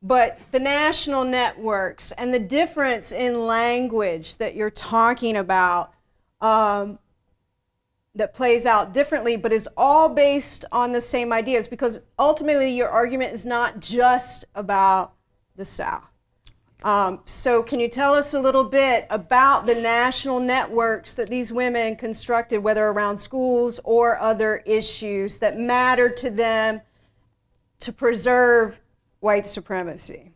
But the national networks and the difference in language that you're talking about that plays out differently, but is all based on the same ideas, because ultimately your argument is not just about the South. So can you tell us a little bit about the national networks that these women constructed, whether around schools or other issues that matter to them to preserve white supremacy?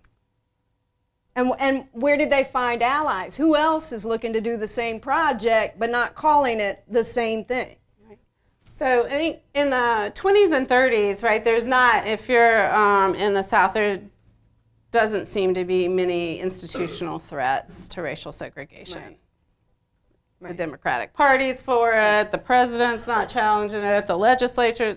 And where did they find allies? Who else is looking to do the same project but not calling it the same thing? Right. So I think in the 20s and 30s, right, there's not, if you're in the South, there doesn't seem to be many institutional threats to racial segregation. Right. The Democratic Party's for it, the president's not challenging it, the legislature,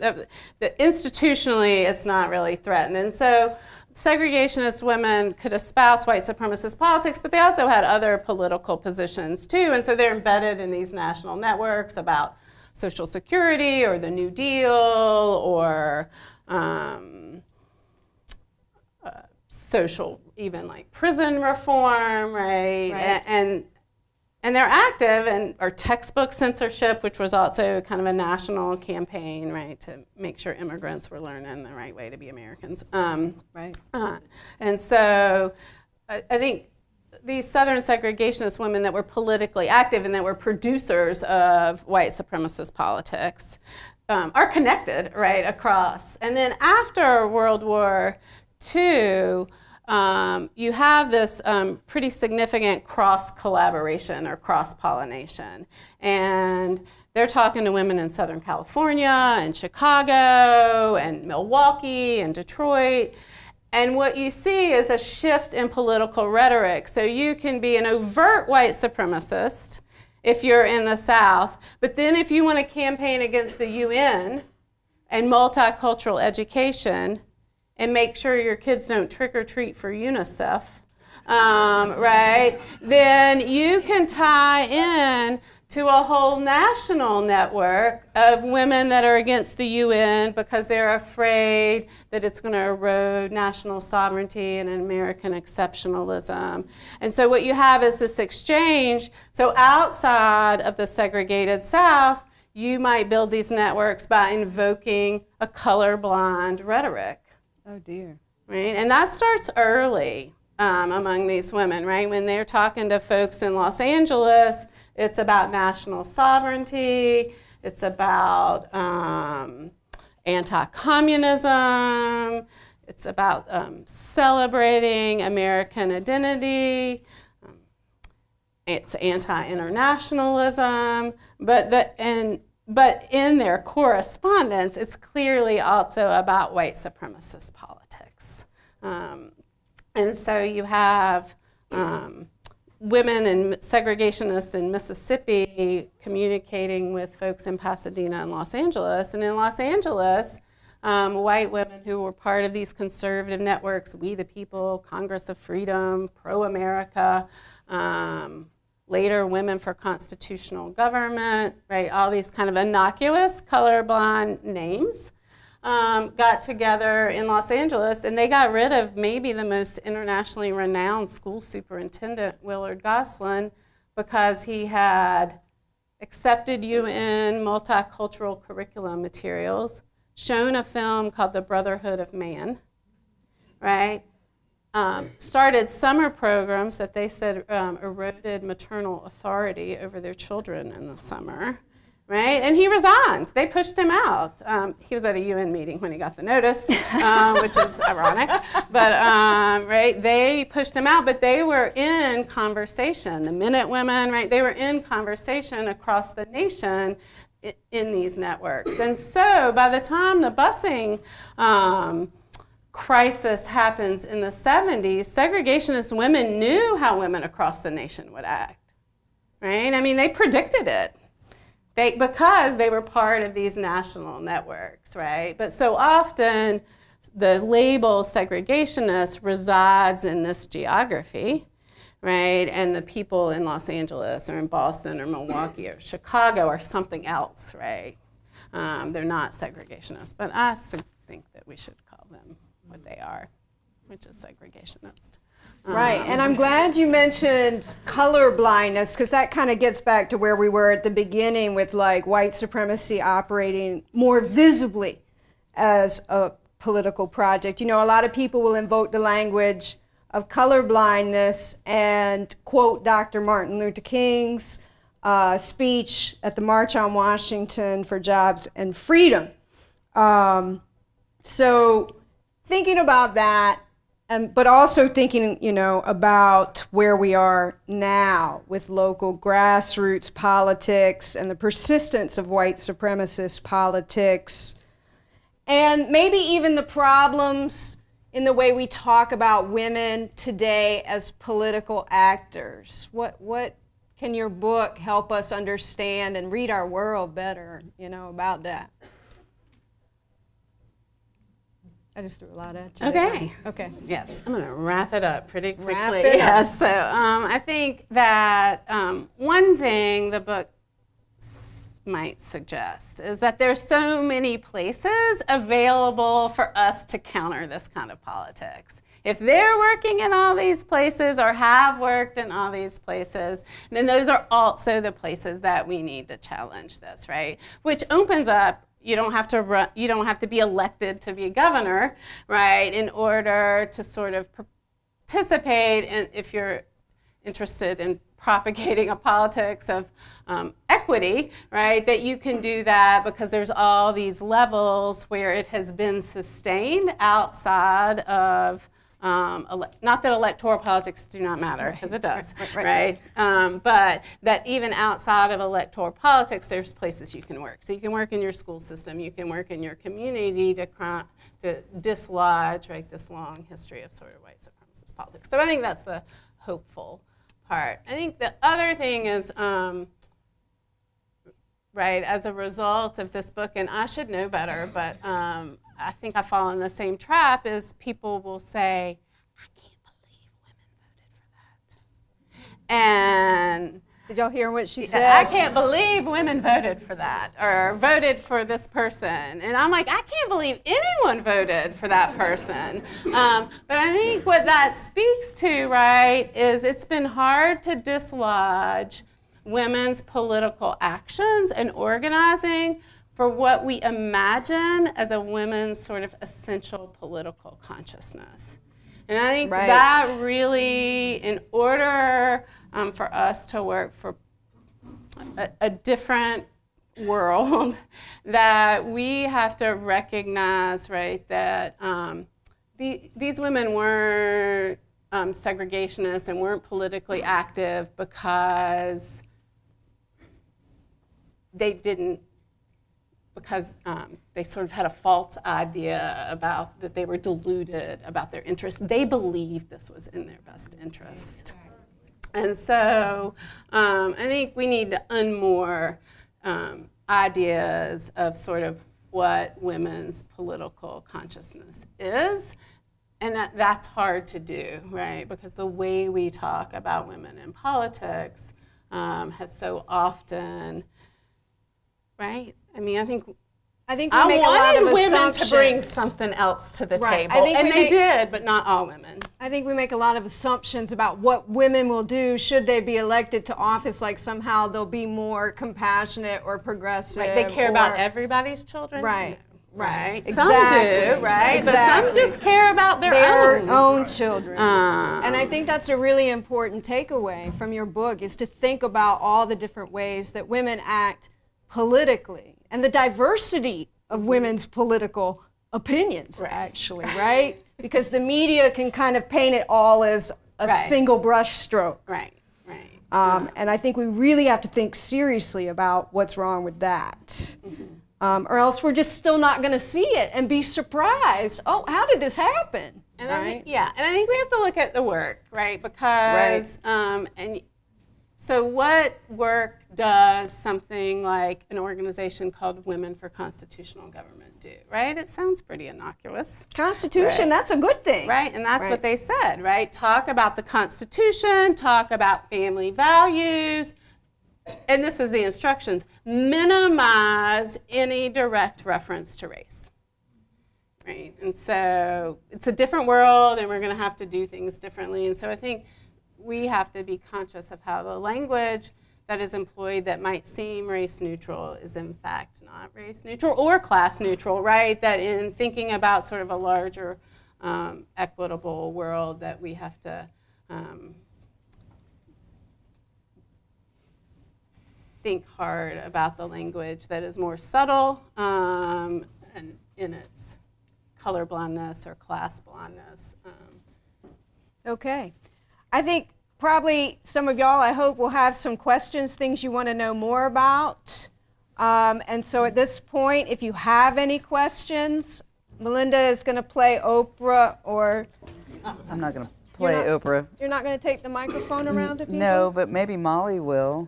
institutionally it's not really threatened. And so segregationist women could espouse white supremacist politics, but they also had other political positions too. And so they're embedded in these national networks about Social Security or the New Deal or social, even like prison reform, right? And they're active, or textbook censorship, which was also kind of a national campaign, right, to make sure immigrants were learning the right way to be Americans. Right. And so I think these Southern segregationist women that were politically active and that were producers of white supremacist politics are connected, right, across. And then after World War II, you have this pretty significant cross-collaboration or cross-pollination. And they're talking to women in Southern California and Chicago and Milwaukee and Detroit. And what you see is a shift in political rhetoric. So you can be an overt white supremacist if you're in the South, but then if you want to campaign against the UN and multicultural education, and make sure your kids don't trick or treat for UNICEF, right? Then you can tie in to a whole national network of women that are against the UN because they're afraid that it's going to erode national sovereignty and American exceptionalism. And so what you have is this exchange. So outside of the segregated South, you might build these networks by invoking a colorblind rhetoric. Oh dear. Right, and that starts early among these women, right? When they're talking to folks in Los Angeles, it's about national sovereignty, it's about anti-communism, it's about celebrating American identity, it's anti-internationalism, but in their correspondence, it's clearly also about white supremacist politics. And so you have women and segregationists in Mississippi communicating with folks in Pasadena and Los Angeles. And in Los Angeles, white women who were part of these conservative networks, We the People, Congress of Freedom, Pro-America, later Women for Constitutional Government, right, all these kind of innocuous colorblind names got together in Los Angeles, and they got rid of maybe the most internationally renowned school superintendent, Willard Gosselin, because he had accepted UN multicultural curriculum materials, shown a film called The Brotherhood of Man, right? Started summer programs that they said eroded maternal authority over their children in the summer, right? And he resigned. They pushed him out. He was at a UN meeting when he got the notice, which is ironic. But, right, they pushed him out, but they were in conversation. The Minute Women, right, they were in conversation across the nation in these networks. And so by the time the busing crisis happens in the 70s, segregationist women knew how women across the nation would act, right? I mean, they predicted it because they were part of these national networks, right? But so often the label segregationist resides in this geography, right? And the people in Los Angeles or in Boston or Milwaukee or Chicago are something else, right? They're not segregationists, but I think that we should call them what they are, which is segregationist. Right, and I'm glad you mentioned color blindness, because that kind of gets back to where we were at the beginning with like white supremacy operating more visibly as a political project. You know, a lot of people will invoke the language of color blindness and quote Dr. Martin Luther King's speech at the March on Washington for Jobs and Freedom. So thinking about that, but also thinking, you know, about where we are now with local grassroots politics and the persistence of white supremacist politics, and maybe even the problems in the way we talk about women today as political actors. What can your book help us understand and read our world better, you know, about that? I just threw a lot at you. Okay. Okay. Yes, I'm going to wrap it up pretty quickly. Wrap it up. Yes. So I think that one thing the book might suggest is that there's so many places available for us to counter this kind of politics. If they're working in all these places or have worked in all these places, then those are also the places that we need to challenge this, right? Which opens up, you don't have to run, you don't have to be elected to be a governor, right, in order to sort of participate in, if you're interested in propagating a politics of equity, right, that you can do that because there's all these levels where it has been sustained outside of, not that electoral politics do not matter, because it does, right? But that even outside of electoral politics, there's places you can work. So you can work in your school system, you can work in your community to dislodge, right, this long history of sort of white supremacist politics. So I think that's the hopeful part. I think the other thing is, right, as a result of this book, and I should know better, but I think I fall in the same trap, is people will say, I can't believe women voted for that. And did y'all hear what she said? I can't believe women voted for that, or voted for this person. And I'm like, I can't believe anyone voted for that person. But I think what that speaks to, right, is it's been hard to dislodge women's political actions and organizing for what we imagine as a women's sort of essential political consciousness. And I think that really, in order for us to work for a different world, that we have to recognize, right, that these women weren't segregationists and weren't politically active because they didn't, because they sort of had a false idea about that they were deluded about their interests. They believed this was in their best interest. And so I think we need to unmoor ideas of sort of what women's political consciousness is. And that's hard to do, right? Because the way we talk about women in politics has so often, right? I mean, I think we make a lot of assumptions. Women to bring something else to the table, and they did, but not all women. I think we make a lot of assumptions about what women will do should they be elected to office, like somehow they'll be more compassionate or progressive. Right. They care about everybody's children. Right. Right. Exactly. Some do, right? Exactly. But some just care about their own children. And I think that's a really important takeaway from your book, is to think about all the different ways that women act politically and the diversity of women's political opinions, actually, right? Because the media can kind of paint it all as a single brush stroke. Right. And I think we really have to think seriously about what's wrong with that. Or else we're just still not going to see it and be surprised. Oh, how did this happen? And I think, and I think we have to look at the work, right? Because, and so what work does something like an organization called Women for Constitutional Government do, right? It sounds pretty innocuous. Constitution, that's a good thing. Right, and that's what they said, right? Talk about the Constitution, talk about family values, and this is the instructions, minimize any direct reference to race, right? And so it's a different world, and we're going to have to do things differently. And so I think we have to be conscious of how the language that is employed that might seem race neutral is in fact not race neutral or class neutral, right? That in thinking about sort of a larger equitable world, that we have to think hard about the language that is more subtle and in its colorblindness or class blindness Okay. I think probably some of y'all, I hope, will have some questions, things you want to know more about. And so at this point, if you have any questions, Melinda is going to play Oprah, or... I'm not going to play Oprah. You're not going to take the microphone around to people? No, but maybe Molly will.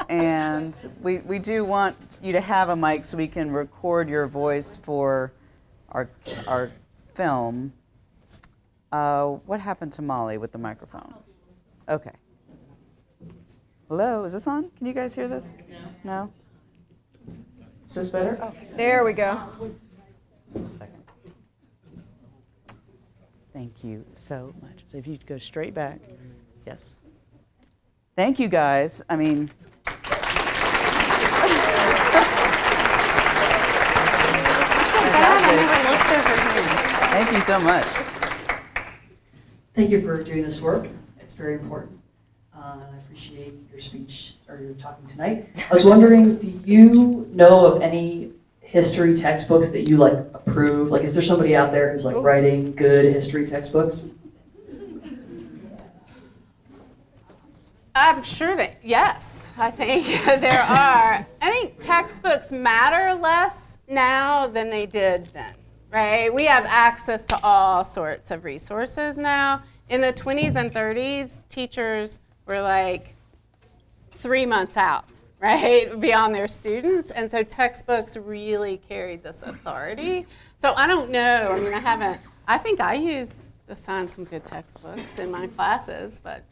And we do want you to have a mic so we can record your voice for our film. What happened to Molly with the microphone? Okay. Hello, is this on? Can you guys hear this? No? Is this better? Oh. There we go. Just a second. Thank you so much. So if you go straight back. Yes. Thank you, guys. I mean... Thank you so much. Thank you for doing this work. It's very important. And I appreciate your speech or your talking tonight. I was wondering, do you know of any history textbooks that you like approve? Like, is there somebody out there who's like writing good history textbooks? I'm sure that, yes, I think there are. I think textbooks matter less now than they did then, right? We have access to all sorts of resources now. In the 20s and 30s, teachers were like 3 months out, right, beyond their students. And so textbooks really carried this authority. So I don't know. I mean, I think I assign some good textbooks in my classes, but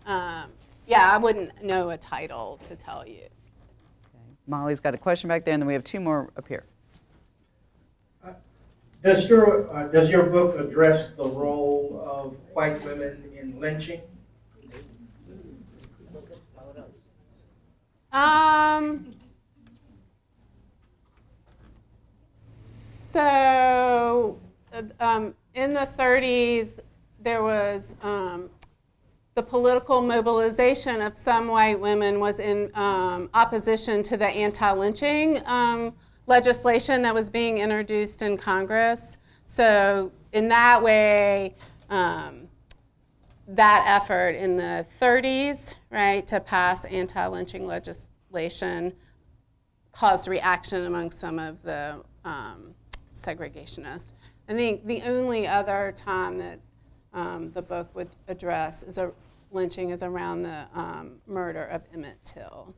yeah, I wouldn't know a title to tell you. Okay. Molly's got a question back there, and then we have 2 more up here. Does your book address the role of white women in lynching? So in the 30s, there was the political mobilization of some white women was in opposition to the anti-lynching legislation that was being introduced in Congress. So in that way, that effort in the 30s, right, to pass anti-lynching legislation caused reaction among some of the segregationists. I think the only other time that the book would address lynching is around the murder of Emmett Till.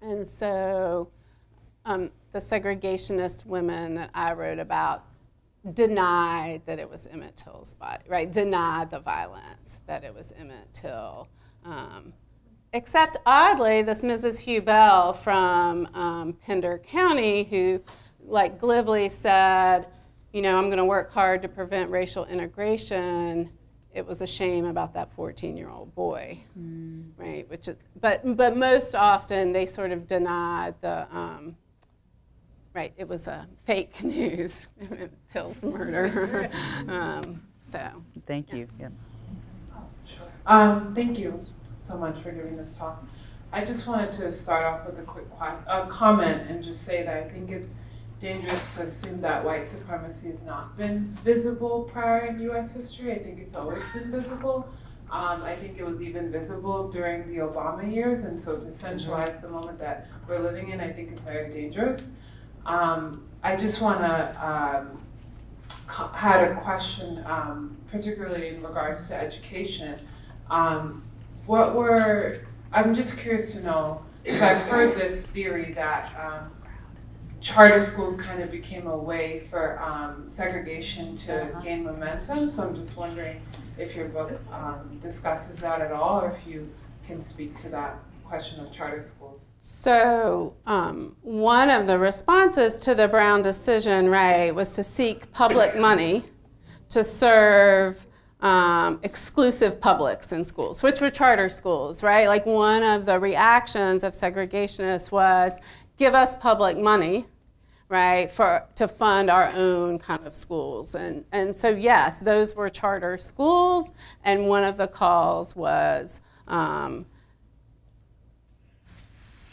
And so the segregationist women that I wrote about denied that it was Emmett Till's body, right? Denied the violence, that it was Emmett Till. Except oddly, this Mrs. Hugh Bell from Pender County, who like glibly said, you know, I'm going to work hard to prevent racial integration. It was a shame about that 14-year-old boy, right? Which is, but most often they sort of denied the, right, it was a fake news, Till's murder. So. Thank you. Yes. Yeah. Thank you so much for giving this talk. I just wanted to start off with a quick comment and just say that I think it's dangerous to assume that white supremacy has not been visible prior in US history. I think it's always been visible. I think it was even visible during the Obama years, and so to centralize the moment that we're living in, I think it's very dangerous. I just want to had a question, particularly in regards to education. I'm just curious to know, because I've heard this theory that charter schools kind of became a way for segregation to gain momentum. So I'm just wondering if your book discusses that at all, or if you can speak to that question of charter schools. So one of the responses to the Brown decision, right, was to seek public money to serve exclusive publics in schools, which were charter schools, right? Like one of the reactions of segregationists was, give us public money, right, to fund our own kind of schools. And so yes, those were charter schools, and one of the calls was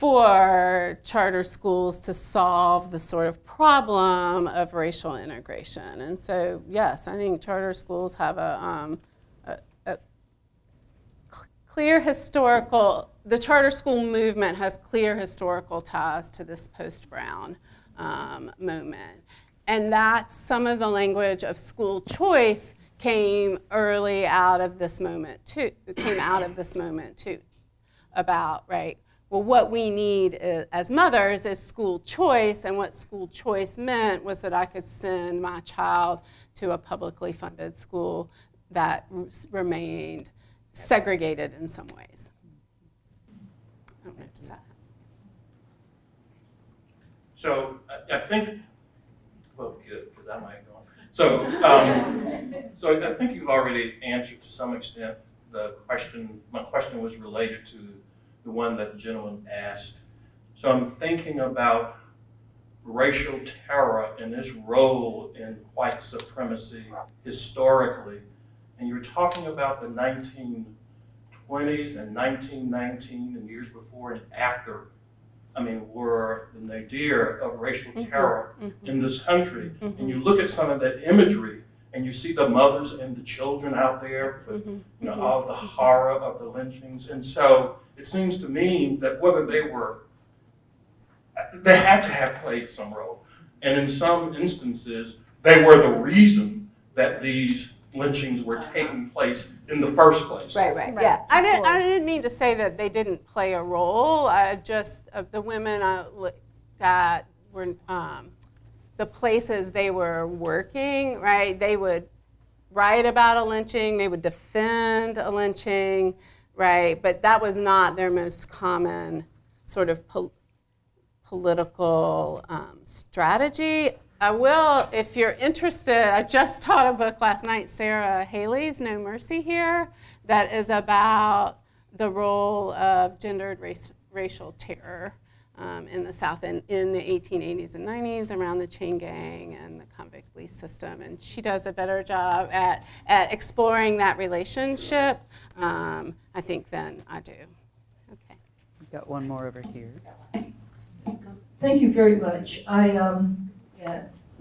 for charter schools to solve the sort of problem of racial integration. And so, yes, I think charter schools have a clear historical, the charter school movement has clear historical ties to this post-Brown moment. And that's some of the language of school choice came early out of this moment too, about, right, well, what we need as mothers is school choice, and what school choice meant was that I could send my child to a publicly funded school that remained segregated in some ways. I don't know, does that happen? So I think, well, good, because I might go on. So, so I think you've already answered to some extent the question. My question was related to the one that the gentleman asked. So I'm thinking about racial terror and its role in white supremacy historically. And you're talking about the 1920s and 1919 and years before and after, I mean, were the nadir of racial terror in this country. And you look at some of that imagery and you see the mothers and the children out there with you know, all the horror of the lynchings. And so it seems to me that whether they had to have played some role. And in some instances, they were the reason that these lynchings were taking place in the first place. Right, yeah. I didn't mean to say that they didn't play a role. Just the women that were, the places they were working, right, they would write about a lynching, they would defend a lynching, right, but that was not their most common sort of political strategy. I will, if you're interested, I just taught a book last night, Sarah Haley's No Mercy Here, that is about the role of gendered racial terror in the South in the 1880s and 90s around the chain gang and the convict lease system. And she does a better job at exploring that relationship, I think, than I do. Okay. We've got one more over here. Thank you very much. I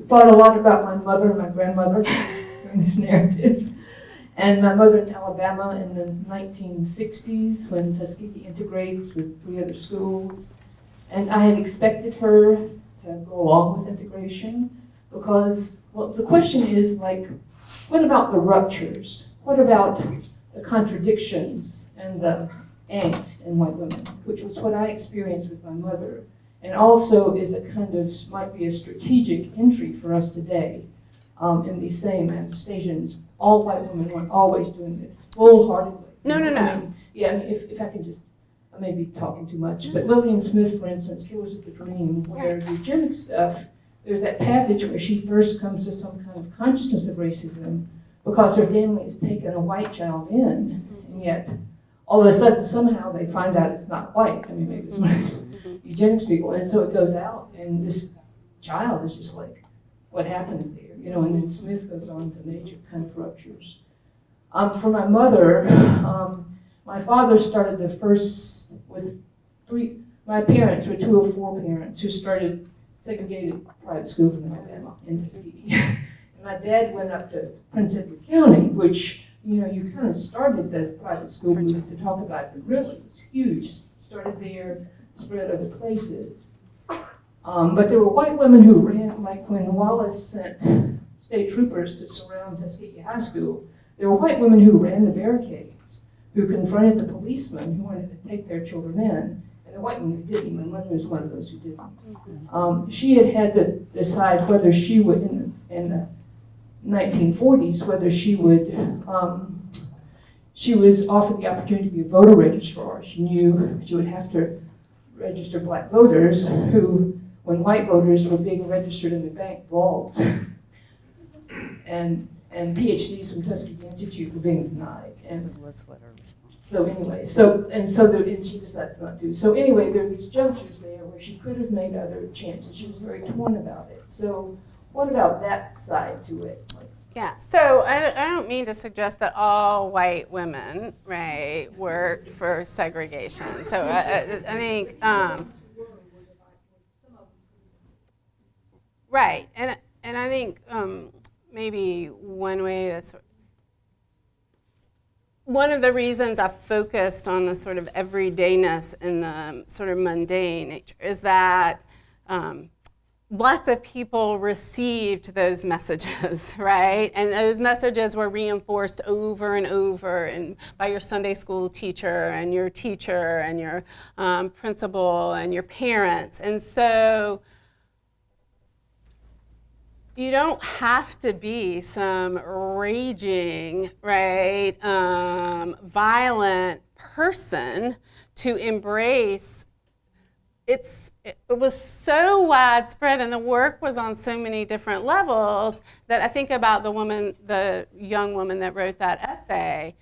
thought a lot about my mother and my grandmother during this narrative. And my mother in Alabama in the 1960s when Tuskegee integrates with 3 other schools. And I had expected her to go along with integration because, well, the question is, like, what about the ruptures? What about the contradictions and the angst in white women, which was what I experienced with my mother, and also is a kind of, might be a strategic entry for us today in these same manifestations. All white women weren't always doing this full-heartedly. No. I mean, yeah, I mean, if I can just, I may be talking too much, but Lillian Smith, for instance, Killers of the Dream, where the eugenic stuff, there's that passage where she first comes to some kind of consciousness of racism because her family has taken a white child in, and yet all of a sudden somehow they find out it's not white. I mean, maybe it's one of these eugenics people, and so it goes out, and this child is just like, what happened there? You know, and then Smith goes on to major kind of ruptures. For my mother, my father started the first with 3, my parents were 2 of 4 parents who started segregated private schools in Alabama, in Tuskegee. And my dad went up to Prince Edward County, which, you know, you kind of started the private school movement to talk about it, but really it was huge. Started there, spread other places. But there were white women who ran, like when Wallace sent state troopers to surround Tuskegee High School, there were white women who ran the barricades, who confronted the policemen who wanted to take their children in, and the white women who didn't. My mother was one of those who didn't. She had to decide whether she would, in the 1940s, whether she would, she was offered the opportunity to be a voter registrar. She knew she would have to register black voters who, when white voters were being registered in the bank vault, and PhDs from Tuskegee Institute were being denied. And let's let her respond. So anyway, and she decided not to. So anyway, there are these junctures there where she could have made other chances. She was very torn about it. So what about that side to it? Like, Yeah, so I don't mean to suggest that all white women, right, worked for segregation. So I think, right, and I think maybe one way to one of the reasons I focused on the sort of everydayness and the sort of mundane nature is that lots of people received those messages, right? And those messages were reinforced over and over and by your Sunday school teacher and your principal and your parents. And so you don't have to be some raging, right, violent person to embrace. It was so widespread and the work was on so many different levels that I think about the young woman that wrote that essay.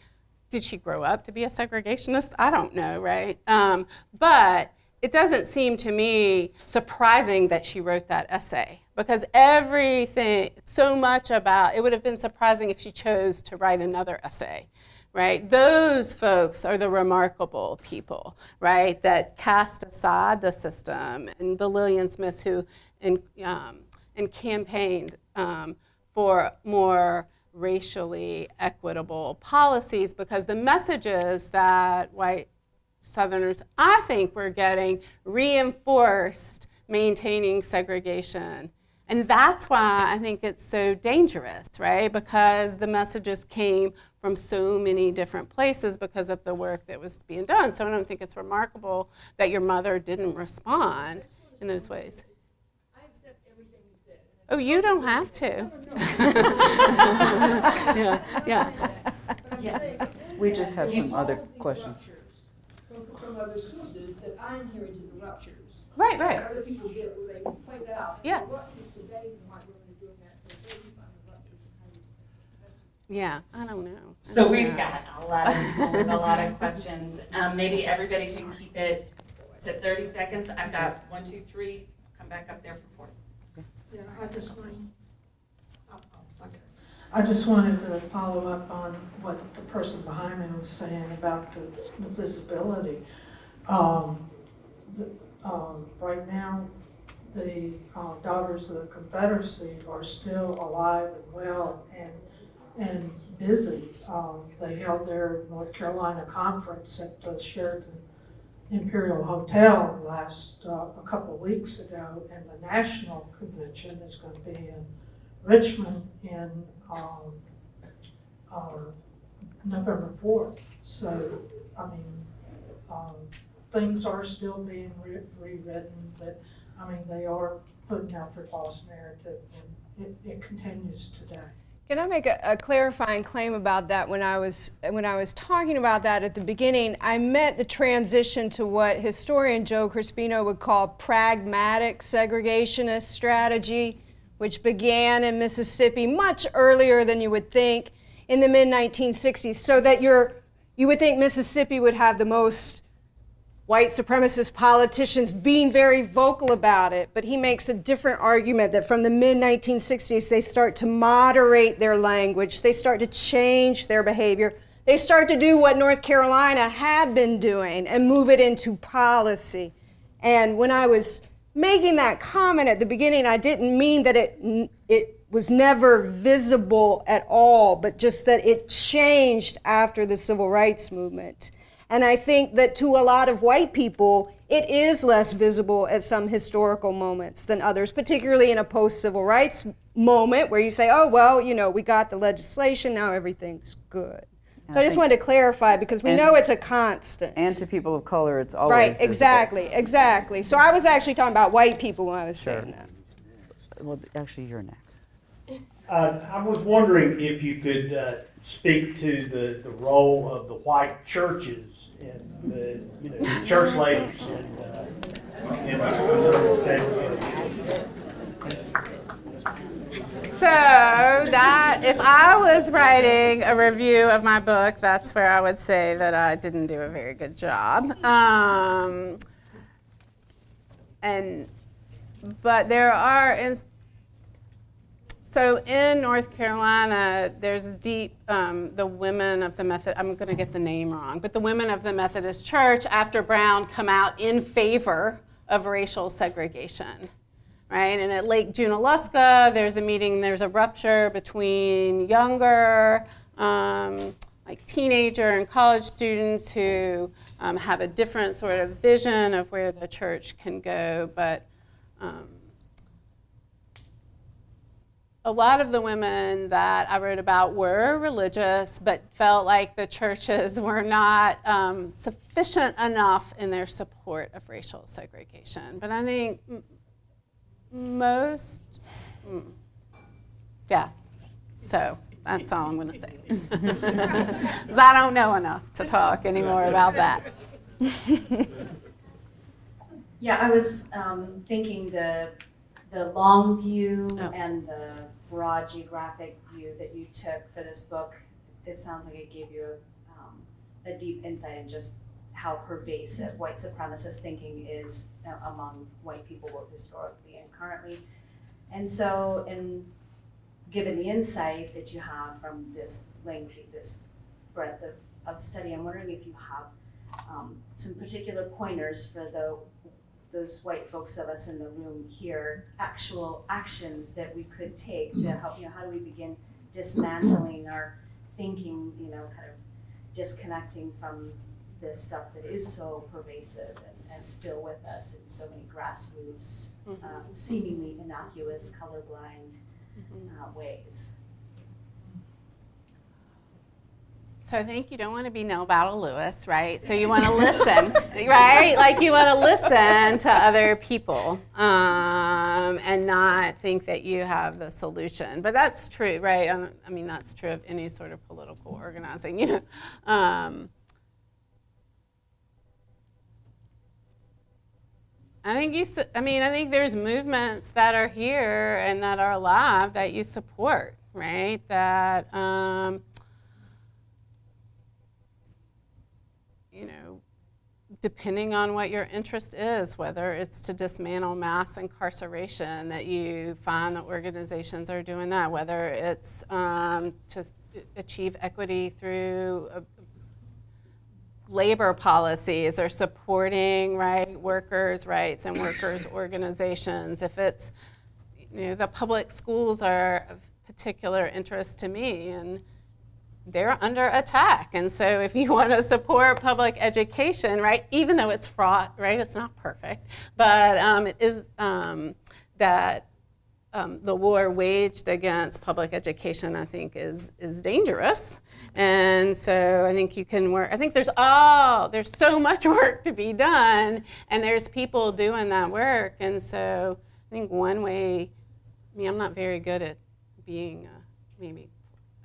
Did she grow up to be a segregationist? I don't know, right? But it doesn't seem to me surprising that she wrote that essay because everything, so much about, it would have been surprising if she chose to write another essay. Right? Those folks are the remarkable people, right, that cast aside the system, and the Lillian Smiths who campaigned for more racially equitable policies because the messages that white Southerners, I think, were getting reinforced maintaining segregation. And that's why I think it's so dangerous, right? Because the messages came from so many different places because of the work that was being done. So I don't think it's remarkable that your mother didn't respond in those ways. I accept everything you said. Oh, you don't have to. Yeah. We just have some other questions. From other sources that I inherited the ruptures. Right, right. Other people did, they pointed out. Yes. The ruptures today, white women are doing that. So they find the ruptures and how you. Yeah, I don't know. So we've got a lot of people with a lot of questions. Maybe everybody can keep it to 30 seconds. I've got 1, 2, 3. Come back up there for 4. Yeah, I just wanted to follow up on what the person behind me was saying about the visibility. Right now, the Daughters of the Confederacy are still alive and well and busy. They held their North Carolina conference at the Sheraton Imperial Hotel last a couple of weeks ago, and the national convention is going to be in Richmond in November 4th. So, I mean, things are still being rewritten. That, I mean, they are putting out their false narrative, and it continues today. Can I make a clarifying claim about that? When I was talking about that at the beginning, I meant the transition to what historian Joe Crispino would call pragmatic segregationist strategy, which began in Mississippi much earlier than you would think in the mid-1960s, so that you would think Mississippi would have the most white supremacist politicians being very vocal about it, but he makes a different argument that from the mid-1960s they start to moderate their language, they start to change their behavior, they start to do what North Carolina had been doing and move it into policy. And when I was making that comment at the beginning, I didn't mean that it was never visible at all, but just that it changed after the civil rights movement. And I think that to a lot of white people, it is less visible at some historical moments than others, particularly in a post-civil rights moment where you say, oh, well, you know, we got the legislation, now everything's good. So I just wanted to clarify because we know it's a constant. And to people of color, it's always right, visible. Exactly. So I was actually talking about white people when I was saying that. Well, actually, you're next. I was wondering if you could speak to the role of the white churches and the church ladies in the segregation. So that, if I was writing a review of my book, that's where I would say that I didn't do a very good job. But there are, So in North Carolina, there's deep, the women of the I'm going to get the name wrong, but the women of the Methodist Church after Brown come out in favor of racial segregation, right? And at Lake Junaluska, there's a meeting, there's a rupture between younger, like teenager and college students who have a different sort of vision of where the church can go, but a lot of the women that I wrote about were religious, but felt like the churches were not sufficient enough in their support of racial segregation. But I think most, yeah, so that's all I'm going to say. Because I don't know enough to talk anymore about that. Yeah, I was thinking the long view and the broad geographic view that you took for this book, it sounds like it gave you a deep insight in just how pervasive white supremacist thinking is among white people, both historically and currently. And so, given the insight that you have from this lengthy, this breadth of study, I'm wondering if you have some particular pointers for those white folks of us in the room here, actual actions that we could take to help, how do we begin dismantling our thinking, kind of disconnecting from this stuff that is so pervasive and still with us in so many grassroots, seemingly innocuous, colorblind ways. So I think you don't want to be Nell Battle Lewis, right? So you want to listen, right? Like you want to listen to other people and not think that you have the solution. But that's true, right? I mean, that's true of any sort of political organizing, I think there's movements that are here and that are alive that you support, right? That depending on what your interest is, whether it's to dismantle mass incarceration, that you find that organizations are doing that, whether it's to achieve equity through labor policies or supporting, right, workers' rights and workers' organizations. If it's, the public schools are of particular interest to me, and they're under attack. And so if you want to support public education, right, even though it's fraught, right, it's not perfect, but it is that the war waged against public education, I think, is dangerous. And so I think you can work, I think there's so much work to be done, and there's people doing that work. And so I think one way, I'm not very good at being maybe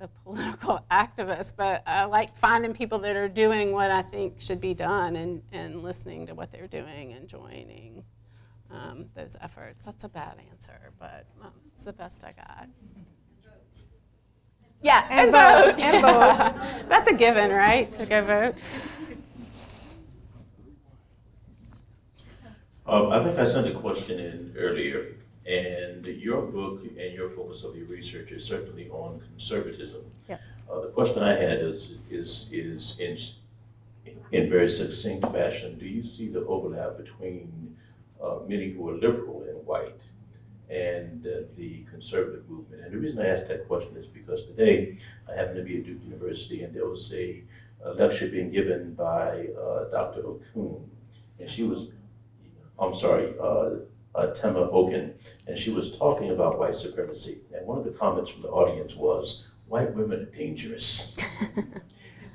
a political activist, but I like finding people that are doing what I think should be done and listening to what they're doing and joining those efforts. That's a bad answer, but it's the best I got. Yeah, and vote. And vote. That's a given, right? To go vote. I think I sent a question in earlier, and your book and your focus of your research is certainly on conservatism. Yes. The question I had is in very succinct fashion, do you see the overlap between many who are liberal and white and the conservative movement? And the reason I ask that question is because today I happen to be at Duke University, and there was a lecture being given by Dr. Okun, and she was, Tema Oken, and she was talking about white supremacy. And one of the comments from the audience was, white women are dangerous.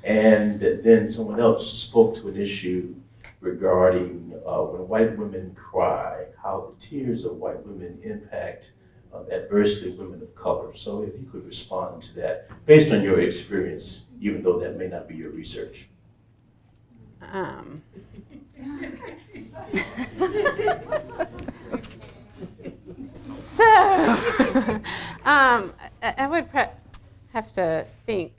And then someone else spoke to an issue regarding when white women cry, how the tears of white women impact adversely women of color. So if you could respond to that, based on your experience, even though that may not be your research. So, I would have to think.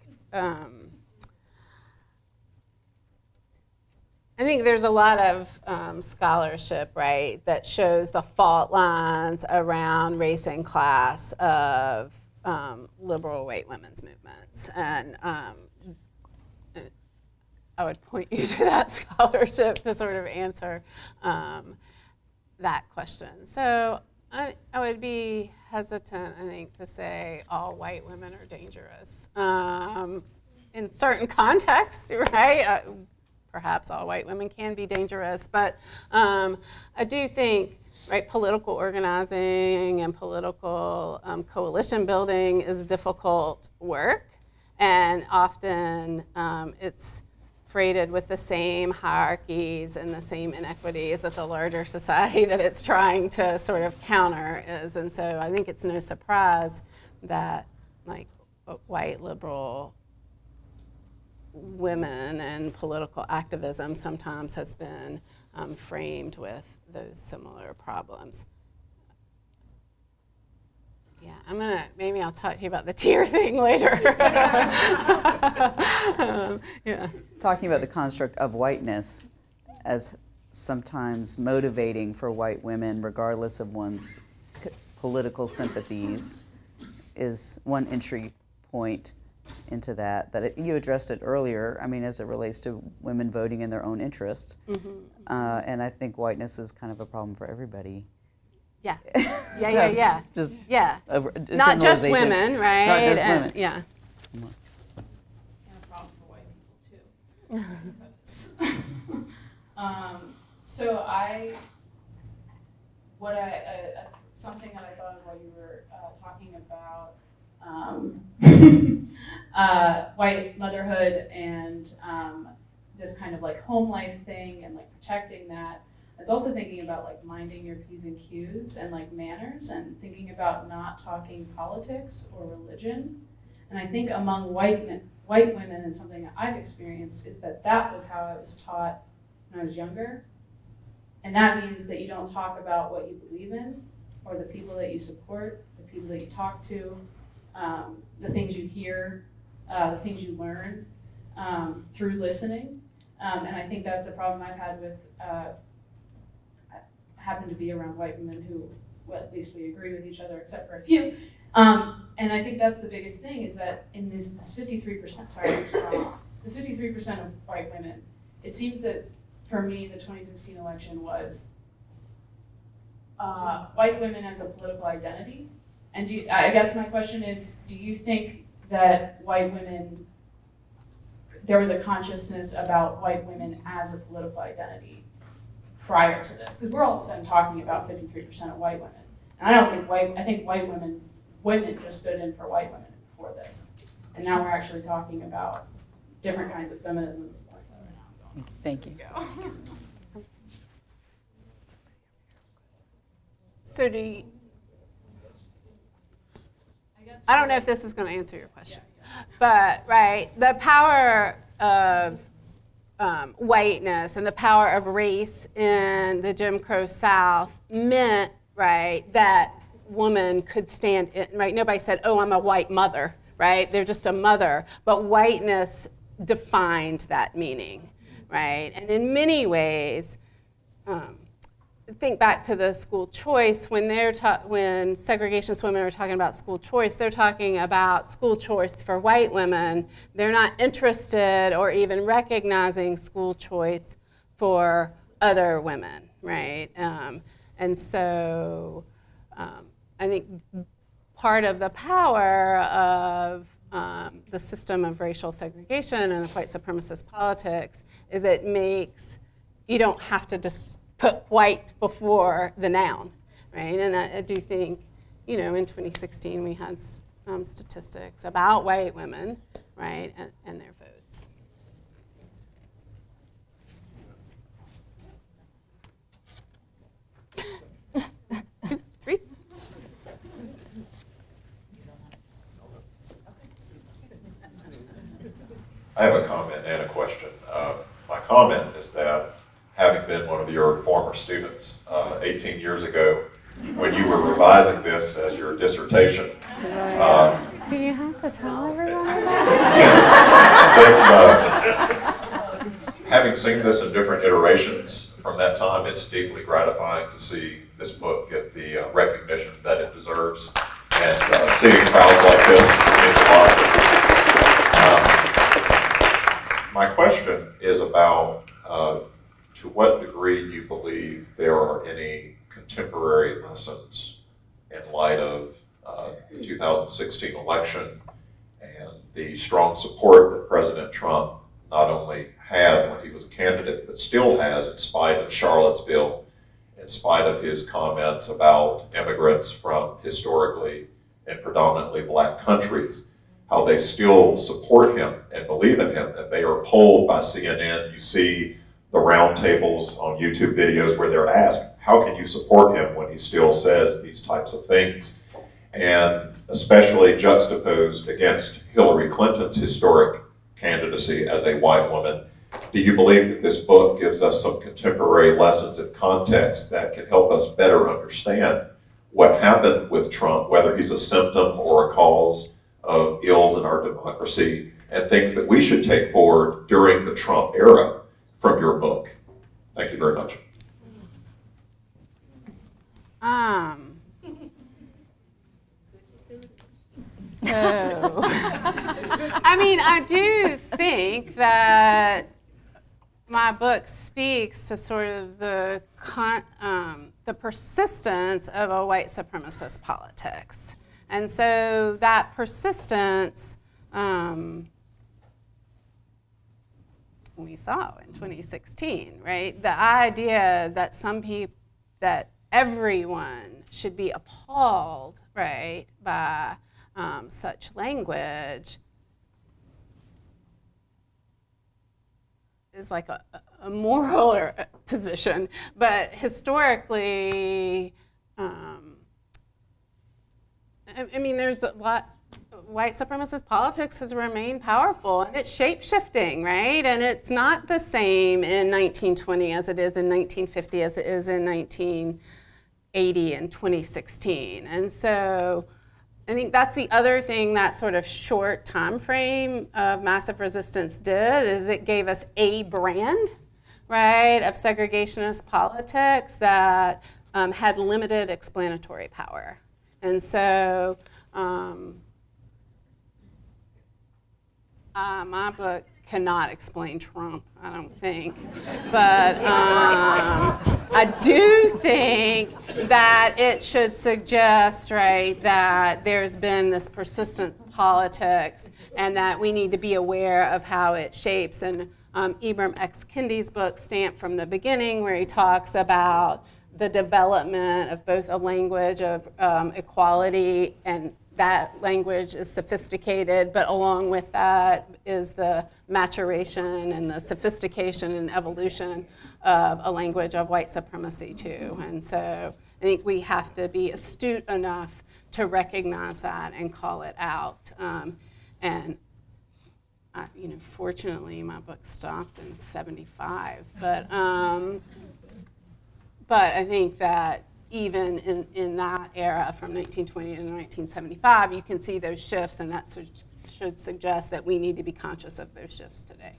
I think there's a lot of scholarship, right, that shows the fault lines around race and class of liberal white women's movements. And I would point you to that scholarship to sort of answer that question. So I would be hesitant, I think, to say all white women are dangerous. In certain contexts, right? Perhaps all white women can be dangerous, but I do think, right, political organizing and political coalition building is difficult work, and often it's freighted with the same hierarchies and the same inequities that the larger society that it's trying to sort of counter is. And so I think it's no surprise that, like, white liberal women and political activism sometimes has been framed with those similar problems. Yeah, maybe I'll talk to you about the tier thing later. Yeah. Talking about the construct of whiteness as sometimes motivating for white women, regardless of one's political sympathies, is one entry point into that. You addressed it earlier, I mean, as it relates to women voting in their own interest. Mm-hmm. And I think whiteness is kind of a problem for everyody. Yeah, yeah. Just not just women, right? Not just women. Yeah. And a problem for white people too. So something that I thought of while you were talking about white motherhood and this kind of like home life thing and like protecting that. I was also thinking about like minding your P's and Q's and like manners and thinking about not talking politics or religion. And I think among white women, and something that I've experienced is that was how I was taught when I was younger. And that means that you don't talk about what you believe in or the people that you support, the people that you talk to, the things you hear, the things you learn through listening. And I think that's a problem I've had with happen to be around white women who, well, at least we agree with each other except for a few. And I think that's the biggest thing is that in this 53%, the 53% of white women, it seems that for me the 2016 election was white women as a political identity. And I guess my question is, do you think that white women, there was a consciousness about white women as a political identity prior to this? Because we're all of a sudden talking about 53% of white women. And I think white women just stood in for white women before this. And now we're actually talking about different kinds of feminism. Thank you. So I don't know if this is going to answer your question, but right, the power of whiteness and the power of race in the Jim Crow South meant, right, that woman could stand in, right? Nobody said, oh, I'm a white mother, right? They're just a mother. But whiteness defined that meaning, right? And in many ways, think back to the school choice, when segregationist women are talking about school choice, they're talking about school choice for white women. They're not interested or even recognizing school choice for other women, right? And so I think part of the power of the system of racial segregation and white supremacist politics is it makes, you don't have to just put white before the noun, right? And I do think, in 2016 we had statistics about white women, right, and their votes. Two, three. I have a comment and a question. My comment is that having been one of your former students 18 years ago, when you were revising this as your dissertation. Do you have to tell everyone having seen this in different iterations from that time, it's deeply gratifying to see this book get the recognition that it deserves. And seeing crowds like this means a lot. My question is about to what degree you believe there are any contemporary lessons in light of the 2016 election and the strong support that President Trump not only had when he was a candidate, but still has in spite of Charlottesville, in spite of his comments about immigrants from historically and predominantly black countries, how they still support him and believe in him, and they are polled by CNN. You see the roundtables on YouTube videos where they're asked, how can you support him when he still says these types of things? And especially juxtaposed against Hillary Clinton's historic candidacy as a white woman, do you believe that this book gives us some contemporary lessons and context that can help us better understand what happened with Trump, whether he's a symptom or a cause of ills in our democracy, and things that we should take forward during the Trump era from your book? Thank you very much. So, I mean, I do think that my book speaks to sort of the persistence of a white supremacist politics. And so that persistence we saw in 2016, right? The idea that that everyone should be appalled, right, by such language is like a moral position, but historically, I mean, there's a lot. White supremacist politics has remained powerful, and it's shape-shifting, right? And it's not the same in 1920 as it is in 1950 as it is in 1980 and 2016. And so I think that's the other thing that sort of short time frame of massive resistance did, is it gave us a brand, right, of segregationist politics that had limited explanatory power. And so my book cannot explain Trump, I don't think. But I do think that it should suggest, right, that there's been this persistent politics and that we need to be aware of how it shapes. And Ibram X. Kendi's book, Stamped from the Beginning, where he talks about the development of both a language of equality, and that language is sophisticated, but along with that is the maturation and the sophistication and evolution of a language of white supremacy too. And so I think we have to be astute enough to recognize that and call it out. You know, fortunately, my book stopped in '75, but I think that even in that era from 1920 to 1975, you can see those shifts, and that should suggest that we need to be conscious of those shifts today.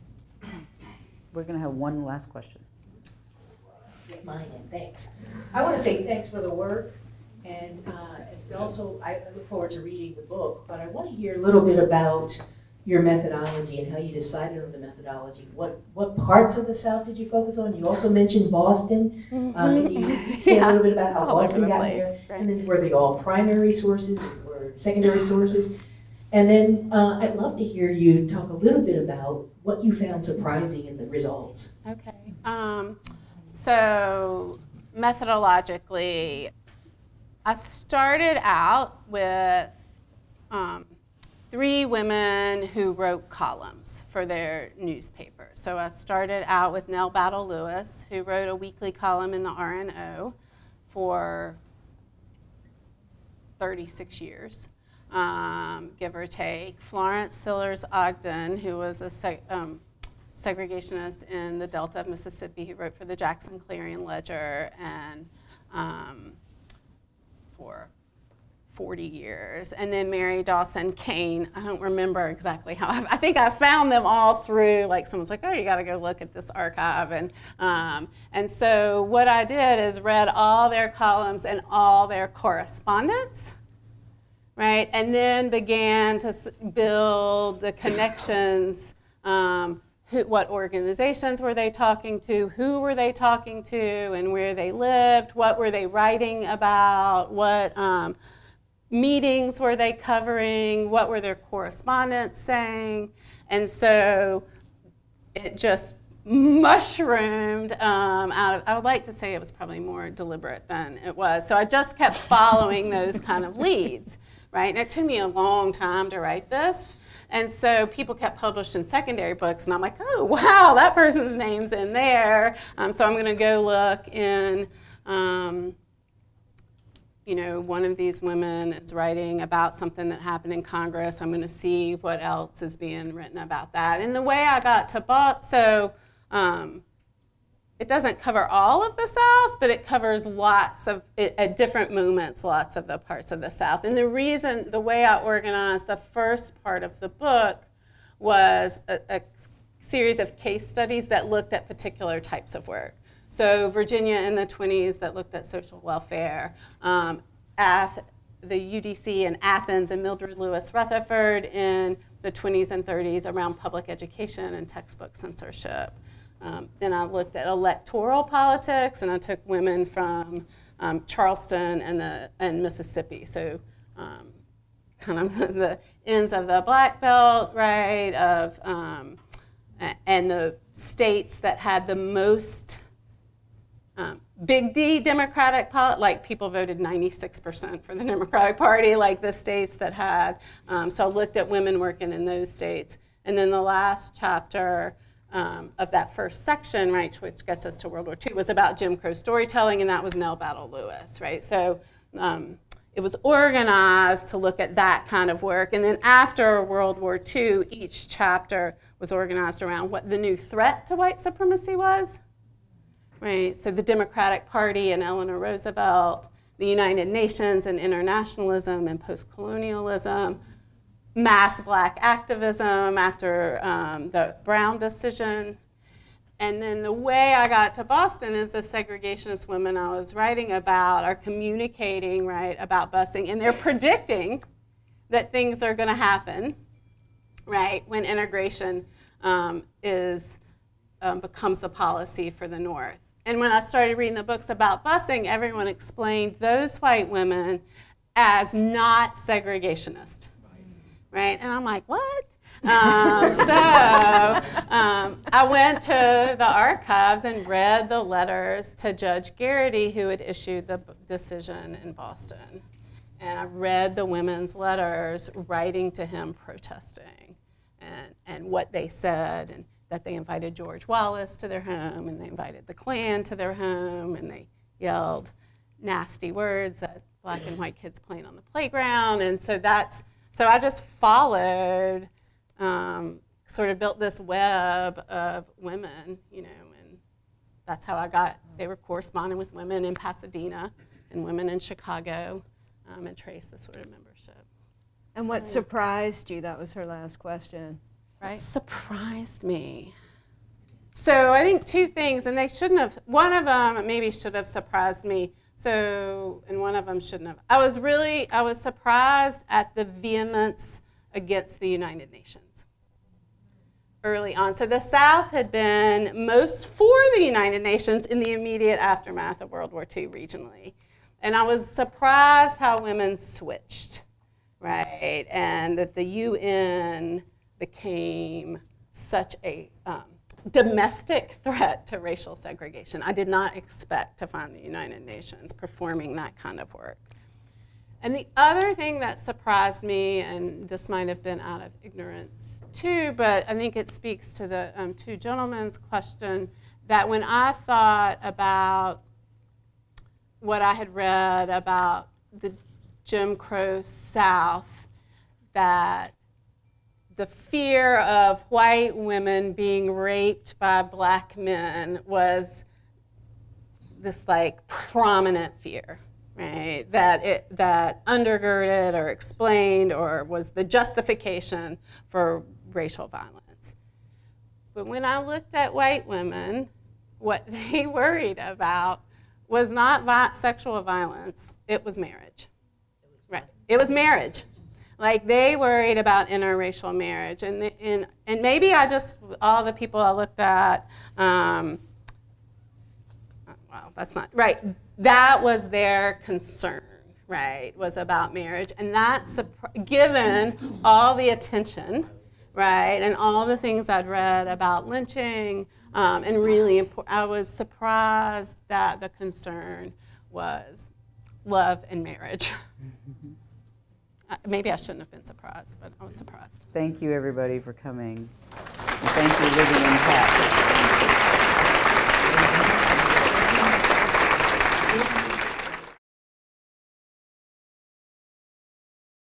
We're going to have one last question. Get mine in, thanks. I want to say thanks for the work, and also I look forward to reading the book, but I want to hear a little bit about your methodology and how you decided on the methodology. What parts of the South did you focus on? You also mentioned Boston. Can you say a little bit about how Boston got there? Right. And then were they all primary sources or secondary sources? And then I'd love to hear you talk a little bit about what you found surprising in the results. Okay. So methodologically, I started out with 3 women who wrote columns for their newspaper. So I started out with Nell Battle Lewis, who wrote a weekly column in the RNO for 36 years, give or take. Florence Sillers Ogden, who was a segregationist in the Delta of Mississippi, who wrote for the Jackson Clarion Ledger and for 40 years. And then Mary Dawson Kane, I don't remember exactly how, I think I found them all through, like someone's like, oh, you gotta go look at this archive. And so what I did is read all their columns and all their correspondence right? And then began to build the connections. What organizations were they talking to? Who were they talking to? And where they lived? What were they writing about? What meetings were they covering? What were their correspondents saying? And so it just mushroomed out of, I would like to say it was probably more deliberate than it was. So I just kept following those kind of leads, right? And it took me a long time to write this. And so people kept publishing secondary books, and I'm like, oh, wow, that person's name's in there. So I'm going to go look in, you know, one of these women is writing about something that happened in Congress. I'm going to see what else is being written about that. And the way I got to so it doesn't cover all of the South, but it covers lots of, at different moments, lots of the parts of the South. And the reason, the way I organized the first part of the book was a series of case studies that looked at particular types of work. So Virginia in the 20s that looked at social welfare, the UDC in Athens and Mildred Lewis Rutherford in the 20s and 30s around public education and textbook censorship. Then I looked at electoral politics, and I took women from Charleston and Mississippi, so kind of the ends of the Black Belt, right, and the states that had the most big D Democratic politics, like people voted 96% for the Democratic Party, like the states that had, so I looked at women working in those states. And then the last chapter of that first section, right, which gets us to World War II, was about Jim Crow storytelling, and that was Nell Battle Lewis, right? So it was organized to look at that kind of work. And then after World War II, each chapter was organized around what the new threat to white supremacy was, right? So the Democratic Party and Eleanor Roosevelt, the United Nations and internationalism and post-colonialism, mass black activism after the Brown decision. And then the way I got to Boston is the segregationist women I was writing about are communicating, right, about busing, and they're predicting that things are going to happen, right, when integration becomes the policy for the North. And when I started reading the books about busing, everyone explained those white women as not segregationist. Right? And I'm like, what? I went to the archives and read the letters to Judge Garrity, who had issued the decision in Boston. And I read the women's letters writing to him protesting and what they said, and that they invited George Wallace to their home, and they invited the Klan to their home, and they yelled nasty words at black and white kids playing on the playground. And so so I just followed, sort of built this web of women, you know, and that's how they were corresponding with women in Pasadena and women in Chicago, and traced the sort of membership. And what surprised you? That was her last question, right? What surprised me? So I think two things, and they shouldn't have, one of them maybe should have surprised me. So, and one of them shouldn't have. I was surprised at the vehemence against the United Nations early on. So the South had been most for the United Nations in the immediate aftermath of World War II regionally. And I was surprised how women switched, right? And that the UN became such a domestic threat to racial segregation. I did not expect to find the United Nations performing that kind of work. And the other thing that surprised me, and this might have been out of ignorance too, but I think it speaks to the two gentlemen's question, that when I thought about what I had read about the Jim Crow South, that the fear of white women being raped by black men was this like prominent fear, right? That undergirded or explained or was the justification for racial violence. But when I looked at white women, what they worried about was not sexual violence, it was marriage. Right. It was marriage. Like, they worried about interracial marriage. And maybe all the people I looked at, well, that's not, right. That was their concern, right, was about marriage. And that's, given all the attention, right, and all the things I'd read about lynching, and really important, I was surprised that the concern was love and marriage. Maybe I shouldn't have been surprised, but I was surprised. Thank you, everybody, for coming. And thank you, Living Impact.